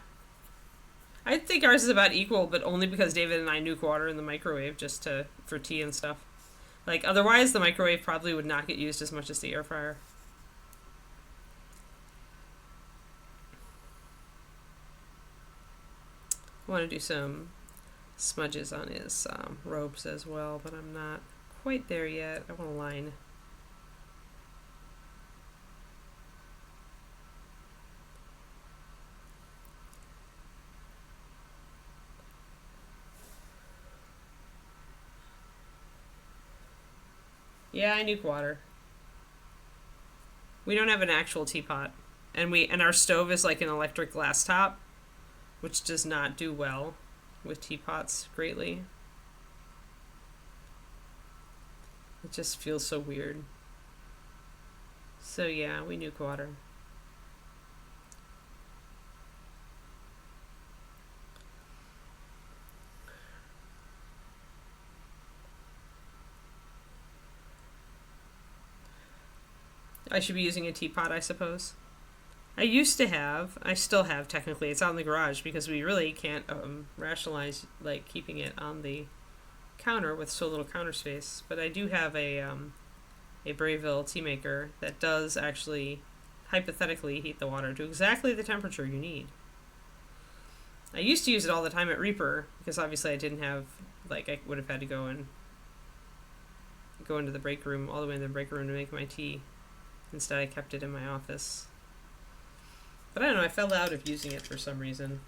I think ours is about equal, but only because David and I nuke water in the microwave just for tea and stuff. Like otherwise the microwave probably would not get used as much as the air fryer. I want to do some smudges on his robes as well, but I'm not quite there yet. I want a line. Yeah, I nuke water. We don't have an actual teapot, and our stove is like an electric glass top, which does not do well with teapots greatly. It just feels so weird. So yeah, we nuke water. I should be using a teapot, I suppose. I used to have, I still have technically, it's out in the garage because we really can't rationalize like keeping it on the counter with so little counter space. But I do have a Brayville tea maker that does actually hypothetically heat the water to exactly the temperature you need. I used to use it all the time at Reaper because obviously I didn't have, like, I would have had to go into the break room, all the way in the break room to make my tea. Instead, I kept it in my office. But I don't know, I fell out of using it for some reason.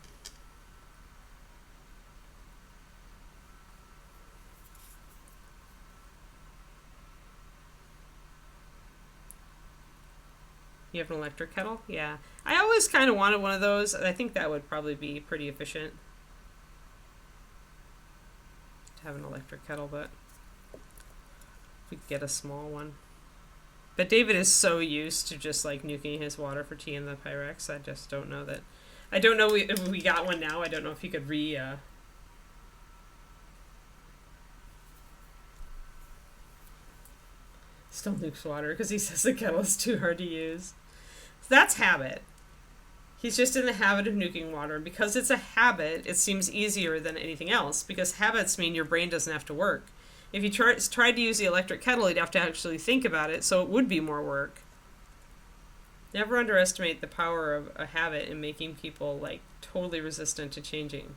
You have an electric kettle? Yeah. I always kind of wanted one of those. I think that would probably be pretty efficient to have an electric kettle, but we could get a small one. But David is so used to just like nuking his water for tea in the Pyrex. I just don't know that. I don't know if we got one now. I don't know if he could still nukes water because he says the kettle is too hard to use. So that's habit. He's just in the habit of nuking water. Because it's a habit, it seems easier than anything else. Because habits mean your brain doesn't have to work. If you tried to use the electric kettle, you'd have to actually think about it, so it would be more work. Never underestimate the power of a habit in making people, like, totally resistant to changing.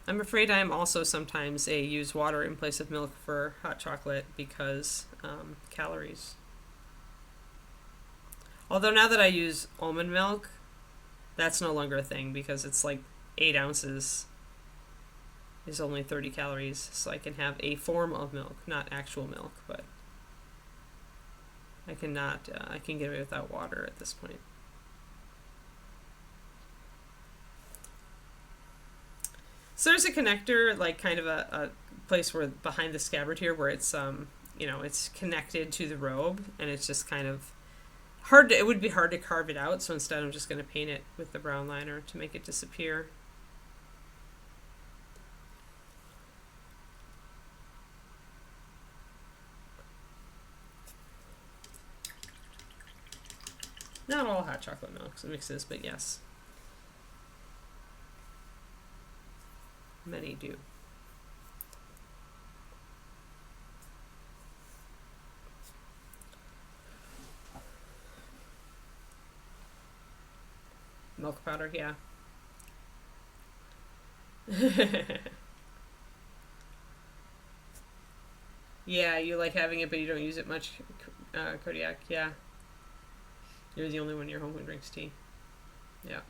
I'm afraid I am also sometimes use water in place of milk for hot chocolate because calories. Although now that I use almond milk, that's no longer a thing because it's like 8 ounces is only 30 calories. So I can have a form of milk, not actual milk, but I can get away without water at this point. So there's a connector, like kind of a place where behind the scabbard here where it's it's connected to the robe, and it's just kind of hard. It would be hard to carve it out, so instead I'm just going to paint it with the brown liner to make it disappear. Not all hot chocolate mixes, but yes. Many do. Milk powder, yeah. Yeah, you like having it, but you don't use it much, Kodiak, yeah. You're the only one in your home who drinks tea. Yeah.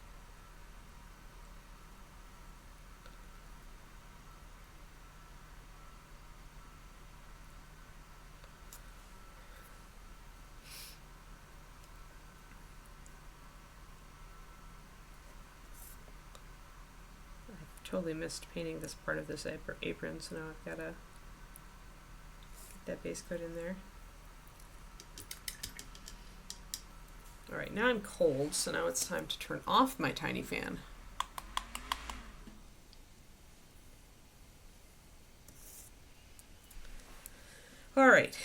Totally missed painting this part of this apron, so now I've got to get that base coat in there. Alright, now I'm cold, so now it's time to turn off my tiny fan. Alright,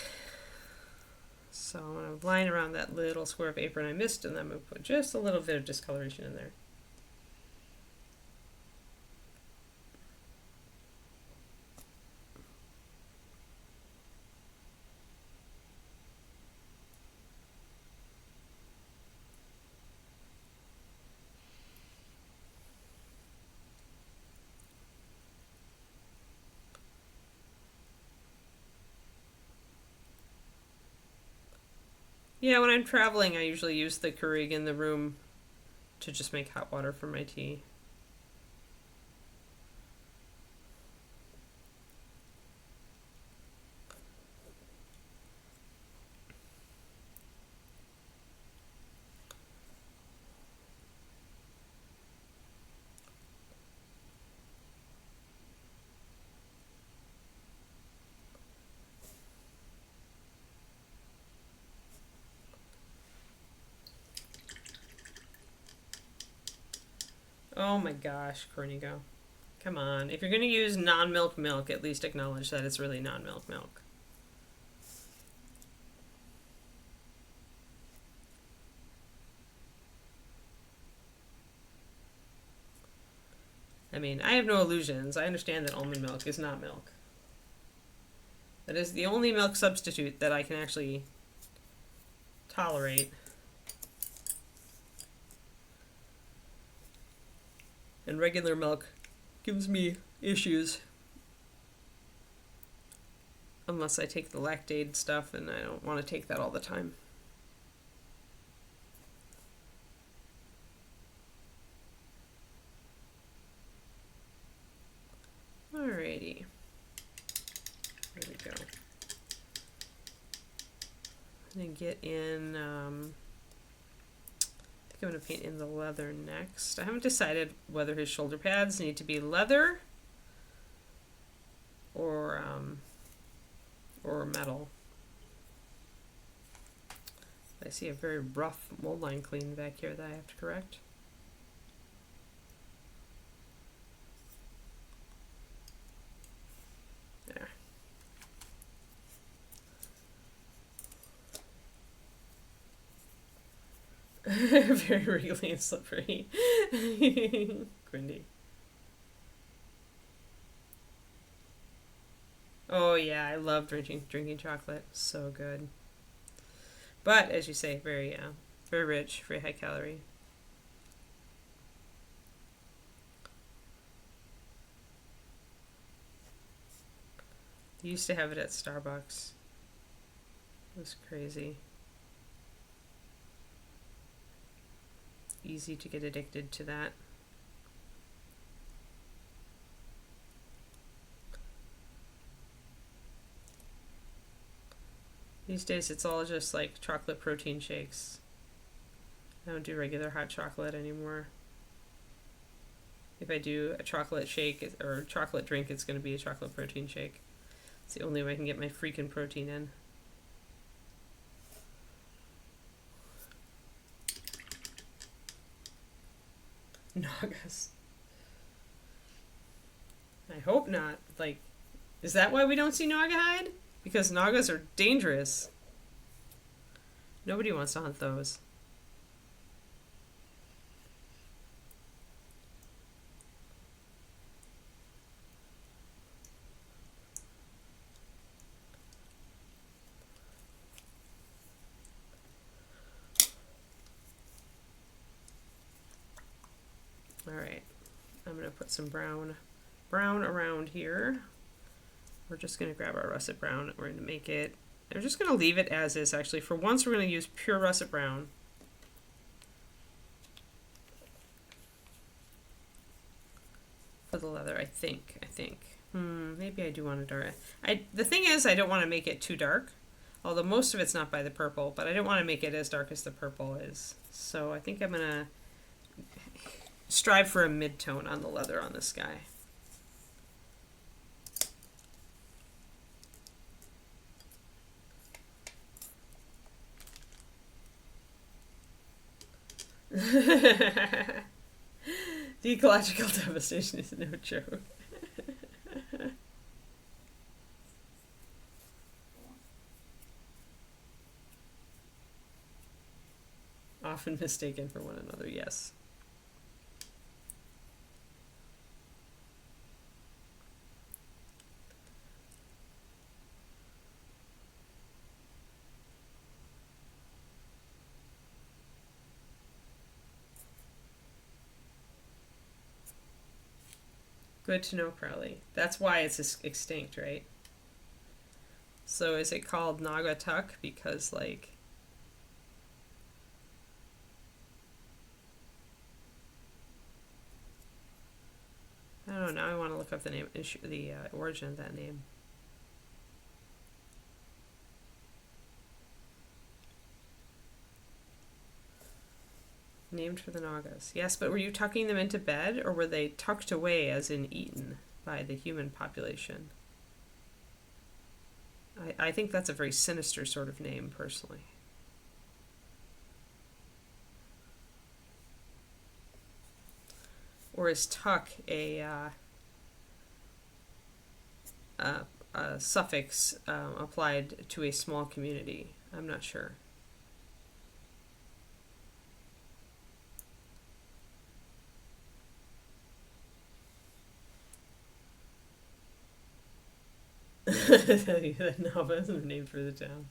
so I'm going to line around that little square of apron I missed, and then I'm going to put just a little bit of discoloration in there. Yeah, when I'm traveling, I usually use the Keurig in the room to just make hot water for my tea. Oh my gosh, Cornigo. Come on. If you're going to use non-milk milk, at least acknowledge that it's really non-milk milk. I mean, I have no illusions. I understand that almond milk is not milk. That is the only milk substitute that I can actually tolerate. And regular milk gives me issues. Unless I take the lactate stuff, and I don't want to take that all the time. Alrighty. There we go. I'm going to get in, I think I'm going to paint in the leather next. I haven't decided whether his shoulder pads need to be leather or metal. I see a very rough mold line clean back here that I have to correct. There. Very wriggly and slippery. Grindy. Oh yeah, I love drinking chocolate. So good. But as you say, very rich, very high calorie. I used to have it at Starbucks. It was crazy. Easy to get addicted to that. These days it's all just like chocolate protein shakes. I don't do regular hot chocolate anymore. If I do a chocolate shake or a chocolate drink, it's going to be a chocolate protein shake. It's the only way I can get my freaking protein in. Nagas. I hope not. Like, is that why we don't see Naga hide? Because Nagas are dangerous. Nobody wants to hunt those. Alright, I'm going to put some brown around here. We're just going to grab our russet brown. We're going to make it, we're just going to leave it as is actually. For once we're going to use pure russet brown. For the leather, I think. Maybe I do want to dark. The thing is, I don't want to make it too dark. Although most of it's not by the purple, but I don't want to make it as dark as the purple is. So I think I'm going to strive for a mid-tone on the leather on this guy. The ecological devastation is no joke. Often mistaken for one another, yes. Good to know, Crowley. That's why it's extinct, right? So is it called Naugatuck because, like, now I want to look up the name, the origin of that name. Named for the Nagas. Yes, but were you tucking them into bed, or were they tucked away, as in eaten, by the human population? I think that's a very sinister sort of name, personally. Or is tuck a suffix applied to a small community? I'm not sure. No, that's a name for the town.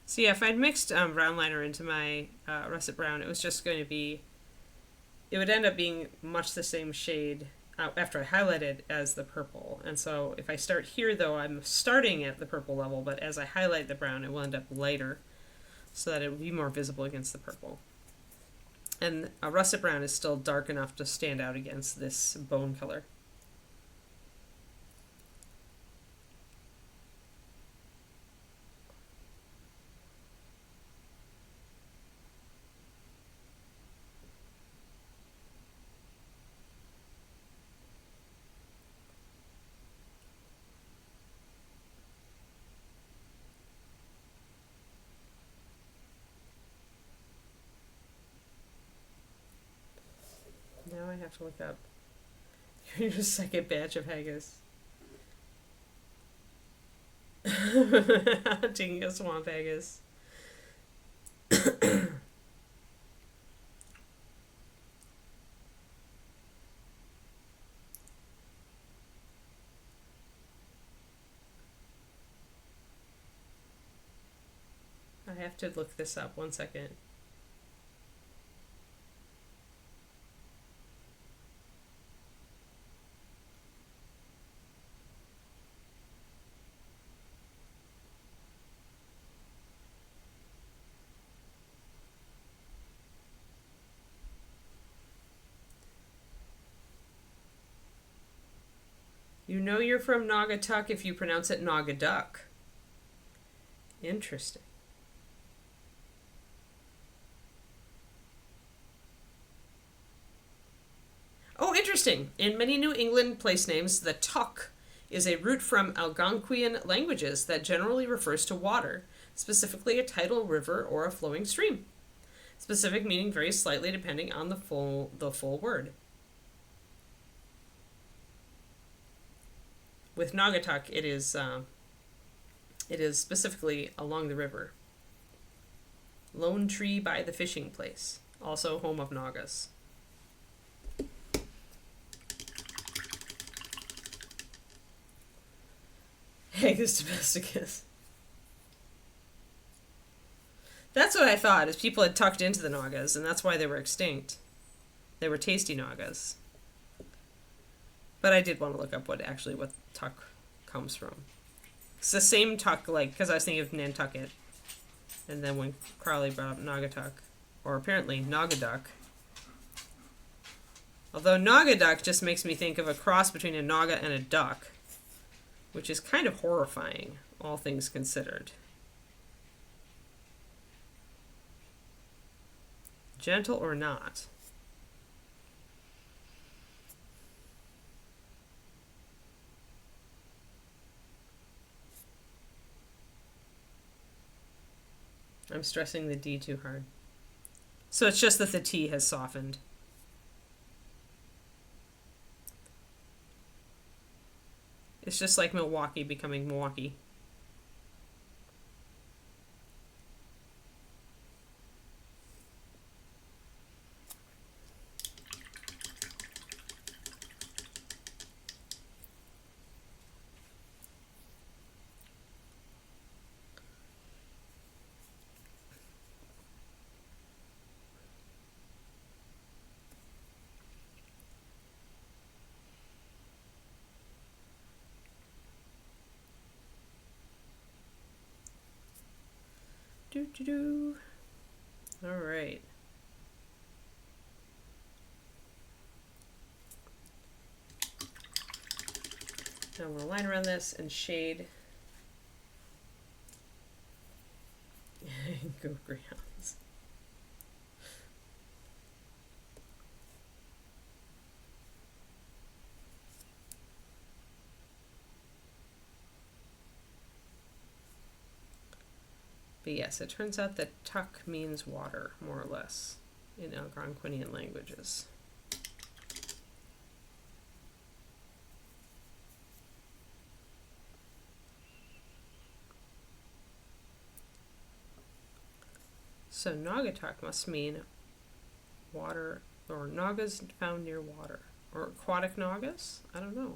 So yeah, if I'd mixed brown liner into my russet brown, it was just going to be, it would end up being much the same shade after I highlight it as the purple. And so if I start here, though, I'm starting at the purple level, but as I highlight the brown, it will end up lighter so that it will be more visible against the purple. And a russet brown is still dark enough to stand out against this bone color. Now I have to look up your second batch of haggis. Taking a swamp haggis. I have to look this up. 1 second. You know you're from Naugatuck if you pronounce it Naugatuck. Interesting. Oh, interesting. In many New England place names, the tuck is a root from Algonquian languages that generally refers to water, specifically a tidal river or a flowing stream. Specific meaning varies slightly depending on the full word. With Naugatuck, it is specifically along the river. Lone tree by the fishing place, also home of Nagas. Haggis domesticus. That's what I thought, is people had tucked into the Nagas, and that's why they were extinct. They were tasty Nagas. But I did want to look up what tuck comes from. It's the same tuck, because I was thinking of Nantucket. And then when Crowley brought up Naugatuck, or apparently Naugatuck. Although Naugatuck just makes me think of a cross between a naga and a duck, which is kind of horrifying, all things considered. Gentle or not? I'm stressing the D too hard. So it's just that the T has softened. It's just like Milwaukee becoming Milwaukee. All right. Now we'll line around this and shade. Go crayons. But yes, it turns out that tuck means water, more or less, in Algonquinian languages. So Naugatuck must mean water, or Nagas found near water. Or aquatic Nagas? I don't know.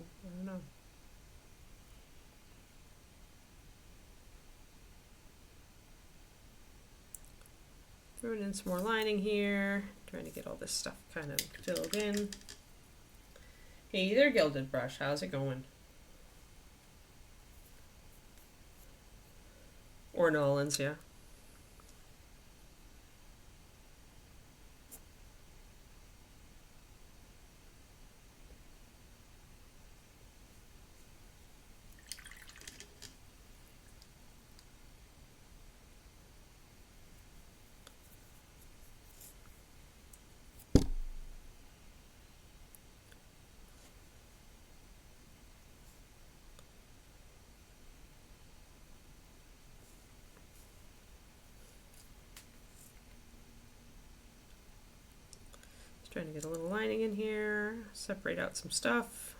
Throwing in some more lining here. Trying to get all this stuff kind of filled in. Hey there, Gilded Brush. How's it going? Or Nolans, yeah. Trying to get a little lining in here, separate out some stuff.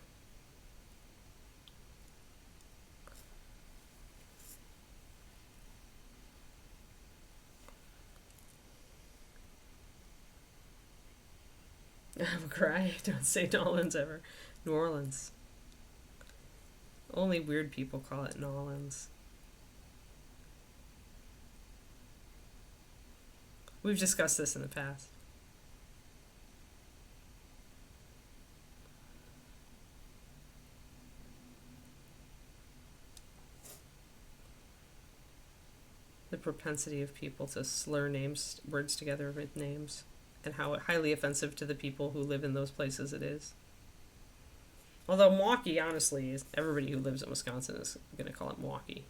I'm cry. Don't say Nolans ever. New Orleans. Only weird people call it Nolans. We've discussed this in the past. The propensity of people to slur words together with names, and how highly offensive to the people who live in those places it is. Although Milwaukee, honestly, is everybody who lives in Wisconsin is going to call it Milwaukee.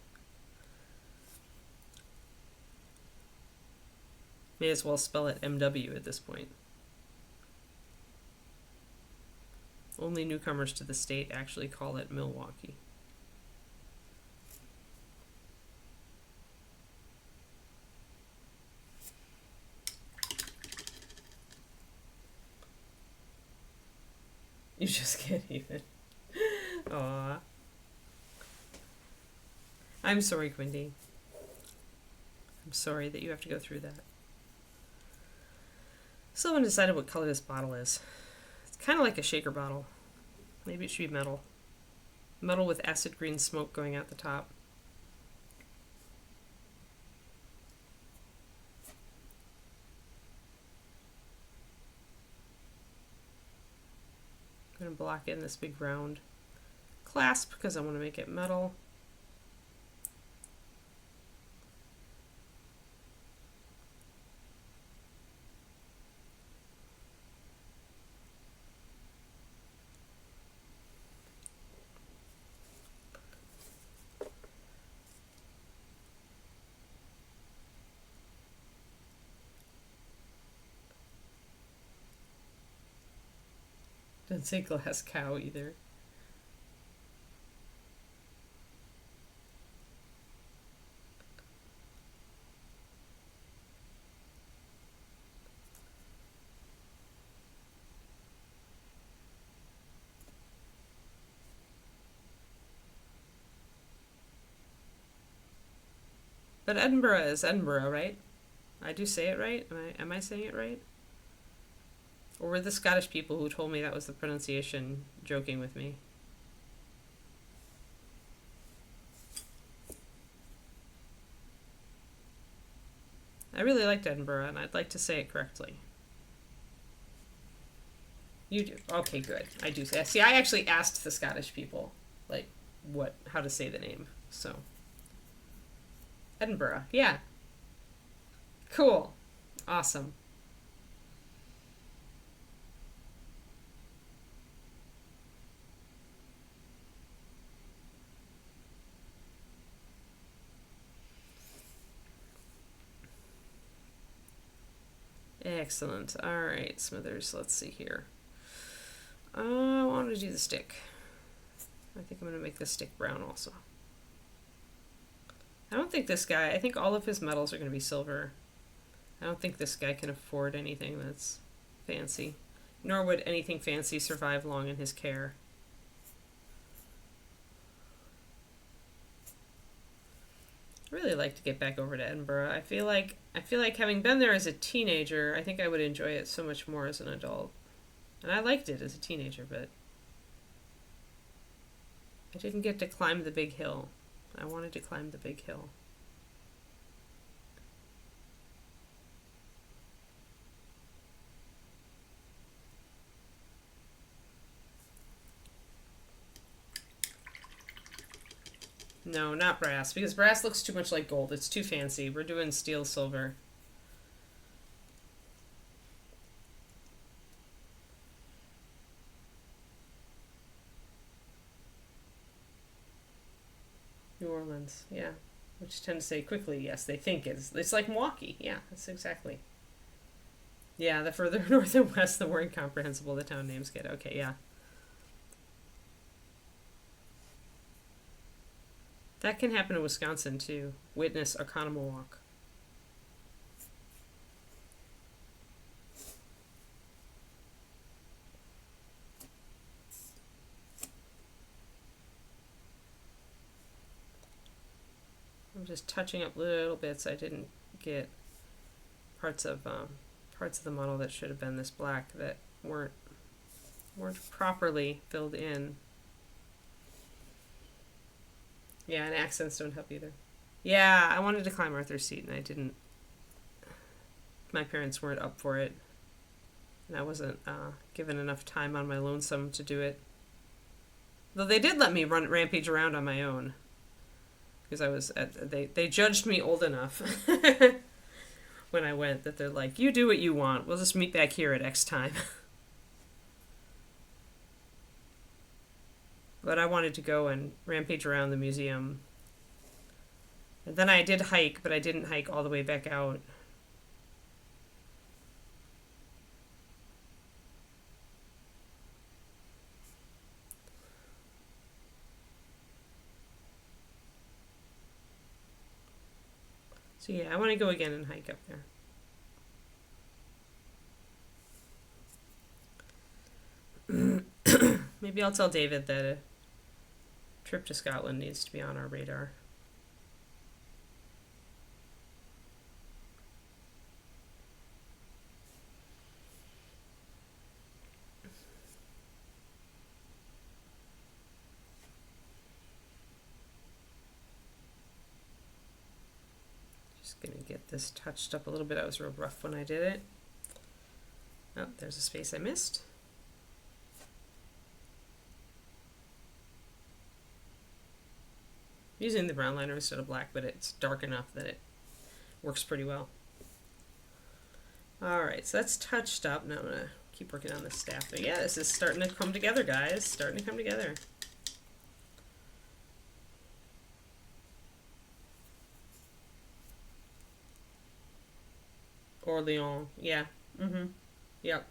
May as well spell it MW at this point. Only newcomers to the state actually call it Milwaukee. You just can't even. Aww. I'm sorry, Quindy. I'm sorry that you have to go through that. Still haven't decided what color this bottle is. It's kind of like a shaker bottle. Maybe it should be metal. Metal with acid green smoke going out the top. I'm going to block in this big round clasp because I want to make it metal. Doesn't say glass cow either. But Edinburgh is Edinburgh, right? I do say it right? Am I saying it right? Or were the Scottish people who told me that was the pronunciation joking with me? I really liked Edinburgh, and I'd like to say it correctly. You do? Okay, good. I do. See, I actually asked the Scottish people, like, how to say the name. So, Edinburgh, yeah. Cool. Awesome. Excellent. All right, Smithers. Let's see here. I want to do the stick. I think I'm going to make the stick brown also. I don't think this guy, I think all of his metals are going to be silver. I don't think this guy can afford anything that's fancy. Nor would anything fancy survive long in his care. I really like to get back over to Edinburgh. I feel like having been there as a teenager, I think I would enjoy it so much more as an adult. And I liked it as a teenager, but I didn't get to climb the big hill. I wanted to climb the big hill. No, not brass, because brass looks too much like gold. It's too fancy. We're doing steel silver. New Orleans, yeah. Which tend to say quickly, yes, they think it's like Milwaukee. Yeah, that's exactly. Yeah, the further north and west, the more incomprehensible the town names get. Okay, yeah. That can happen in Wisconsin, too. Witness Oconomowoc. I'm just touching up little bits. I didn't get parts of the model that should have been this black that weren't properly filled in. Yeah, and accents don't help either. Yeah, I wanted to climb Arthur's Seat, and I didn't. My parents weren't up for it, and I wasn't given enough time on my lonesome to do it. Though they did let me rampage around on my own, because I was they judged me old enough when I went that they're like, you do what you want. We'll just meet back here at X time. But I wanted to go and rampage around the museum. And then I did hike, but I didn't hike all the way back out. So yeah, I want to go again and hike up there. Maybe I'll tell David that a trip to Scotland needs to be on our radar. Just gonna get this touched up a little bit. I was real rough when I did it. Oh, there's a space I missed. I'm using the brown liner instead of black, but it's dark enough that it works pretty well. Alright, so that's touched up. Now I'm going to keep working on this staff. But yeah, this is starting to come together, guys. Starting to come together. Orleans, yeah. Mm-hmm. Yep.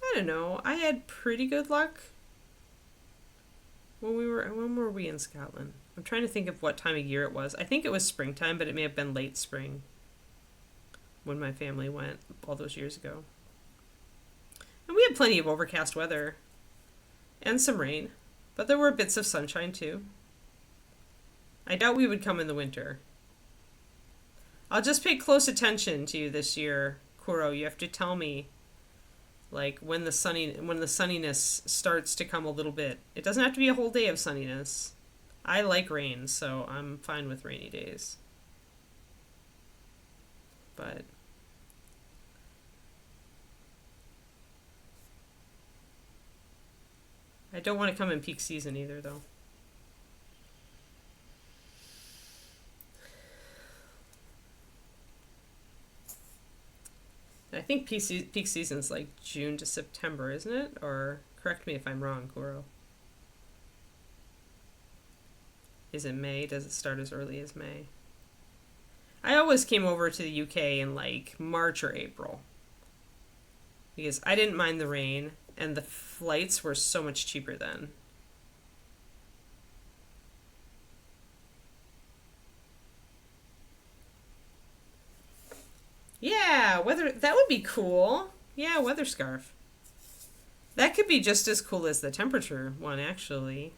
I don't know. I had pretty good luck when were we in Scotland? I'm trying to think of what time of year it was. I think it was springtime, but it may have been late spring when my family went all those years ago. And we had plenty of overcast weather and some rain, but there were bits of sunshine too. I doubt we would come in the winter. I'll just pay close attention to you this year, Kuro. You have to tell me like when the sunniness starts to come a little bit. It doesn't have to be a whole day of sunniness. I like rain, so I'm fine with rainy days. But don't want to come in peak season either, though. I think peak season's like June to September, isn't it? Or correct me if I'm wrong, Kuro. Is it May? Does it start as early as May? I always came over to the UK in like March or April. Because I didn't mind the rain, and the flights were so much cheaper then. Yeah, weather, that would be cool. Yeah, weather scarf. That could be just as cool as the temperature one, actually.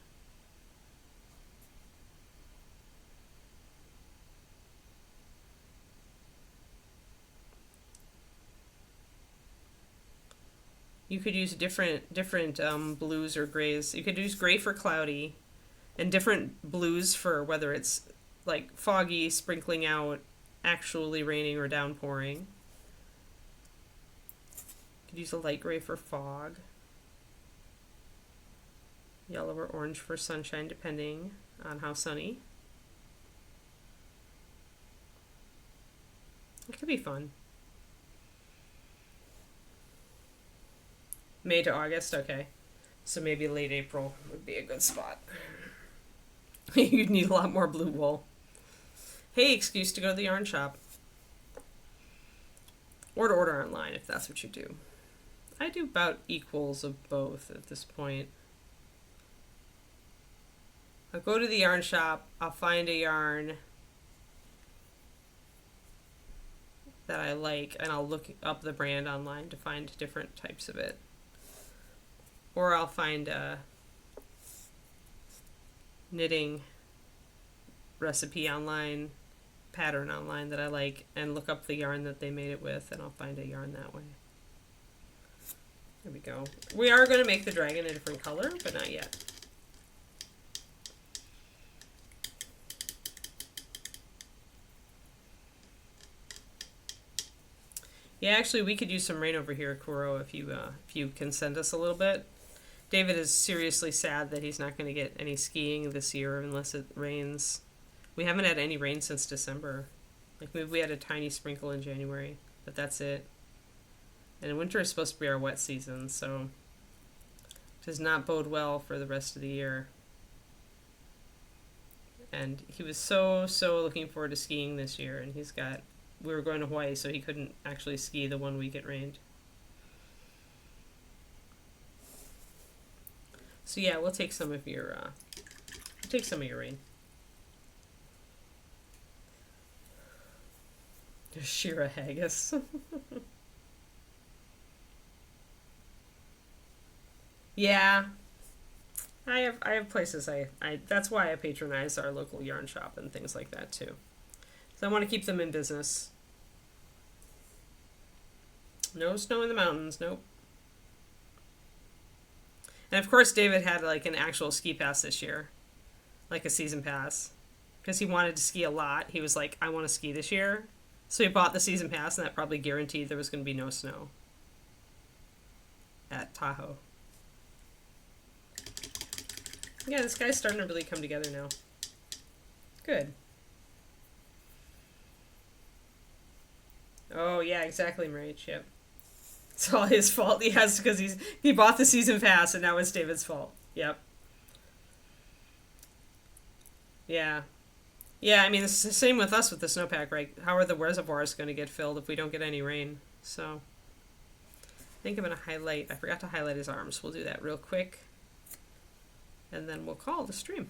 You could use different blues or grays. You could use gray for cloudy, and different blues for whether it's like foggy, sprinkling out, actually raining or downpouring. You could use a light gray for fog, yellow or orange for sunshine, depending on how sunny. It could be fun. May to August, okay. So maybe late April would be a good spot. You'd need a lot more blue wool. Hey, excuse to go to the yarn shop. Or to order online if that's what you do. I do about equals of both at this point. I'll go to the yarn shop, I'll find a yarn that I like, and I'll look up the brand online to find different types of it. Or I'll find a knitting recipe online, pattern online that I like, and look up the yarn that they made it with, and I'll find a yarn that way. There we go. We are going to make the dragon a different color, but not yet. Yeah, actually, we could use some rain over here, Kuro, if you can send us a little bit. David is seriously sad that he's not going to get any skiing this year unless it rains. We haven't had any rain since December. Like, we had a tiny sprinkle in January, but that's it. And winter is supposed to be our wet season, so it does not bode well for the rest of the year. And he was so looking forward to skiing this year, and we were going to Hawaii, so he couldn't actually ski the 1 week it rained. So yeah, we'll take some of your rain. Shira haggis. Yeah. I have places I that's why I patronize our local yarn shop and things like that too. So I want to keep them in business. No snow in the mountains, nope. And of course David had like an actual ski pass this year. Like a season pass. Because he wanted to ski a lot. He was like, I want to ski this year. So he bought the season pass, and that probably guaranteed there was going to be no snow at Tahoe. Yeah, this guy's starting to really come together now. Good. Oh, yeah, exactly, Marich. Yep. It's all his fault. He has because he bought the season pass, and now it's David's fault. Yep. Yeah. Yeah, I mean, it's the same with us with the snowpack, right? How are the reservoirs going to get filled if we don't get any rain? So, I think I'm going to highlight. I forgot to highlight his arms. We'll do that real quick. And then we'll call the stream.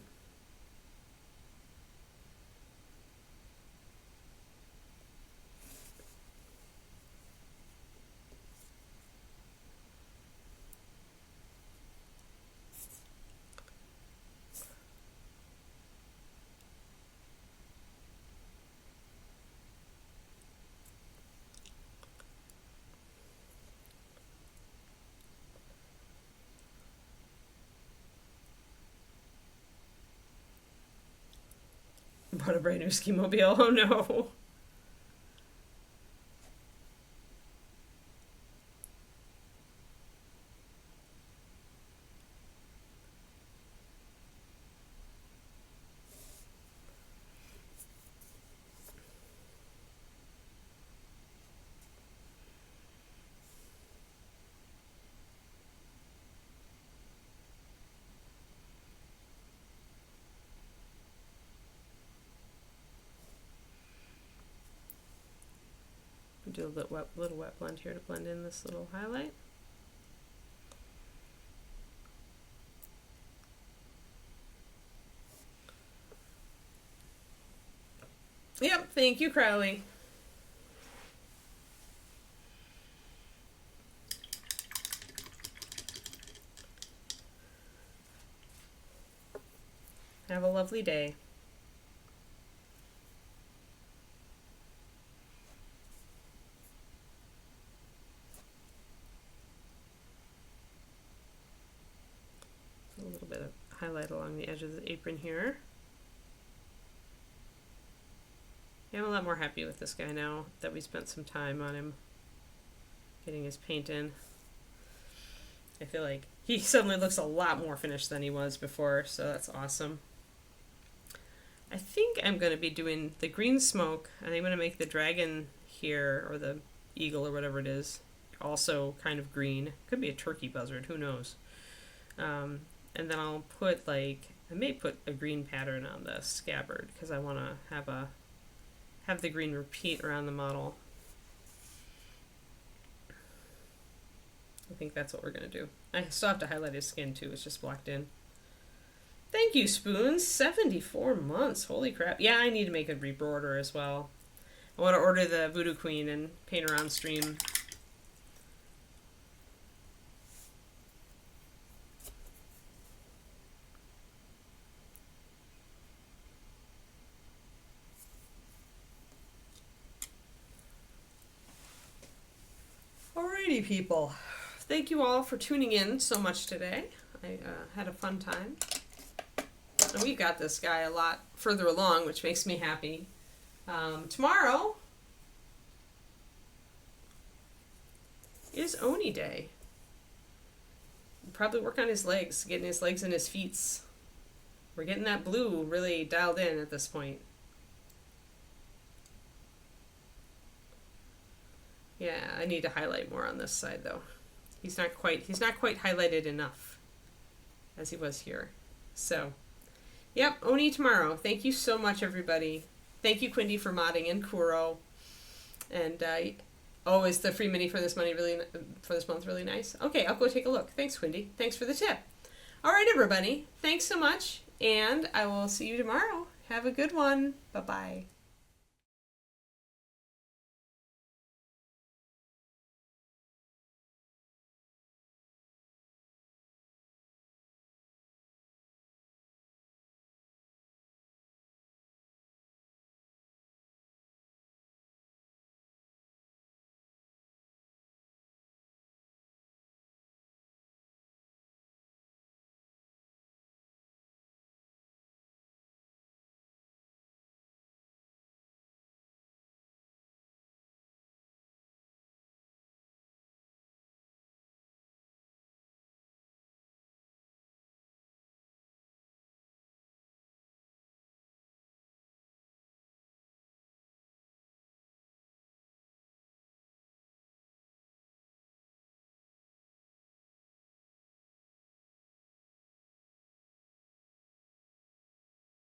Bought a brand new ski mobile. Oh no. little wet blend here to blend in this little highlight. Yep, thank you, Crowley. Have a lovely day. A little bit of highlight along the edge of the apron here. Yeah, I'm a lot more happy with this guy now that we spent some time on him getting his paint in. I feel like he suddenly looks a lot more finished than he was before, so that's awesome. I think I'm going to be doing the green smoke, and I'm going to make the dragon here, or the eagle or whatever it is, also kind of green. Could be a turkey buzzard, who knows. And then I'll put I may put a green pattern on the scabbard, because I want to have the green repeat around the model. I think that's what we're going to do. I still have to highlight his skin too, it's just blocked in. Thank you, Spoons. 74 months. Holy crap. Yeah, I need to make a reorder as well. I want to order the Voodoo Queen and paint her on stream. Alrighty, people. Thank you all for tuning in so much today. I had a fun time. And we've got this guy a lot further along, which makes me happy. Tomorrow is Oni Day. Probably work on his legs, getting his legs and his feet. We're getting that blue really dialed in at this point. Yeah, I need to highlight more on this side though. He's not quite highlighted enough as he was here. So, yep, Oni tomorrow. Thank you so much, everybody. Thank you, Quindy, for modding, and Kuro. And is the free mini for this month really nice? Okay, I'll go take a look. Thanks, Quindy. Thanks for the tip. All right, everybody. Thanks so much, and I will see you tomorrow. Have a good one. Bye-bye.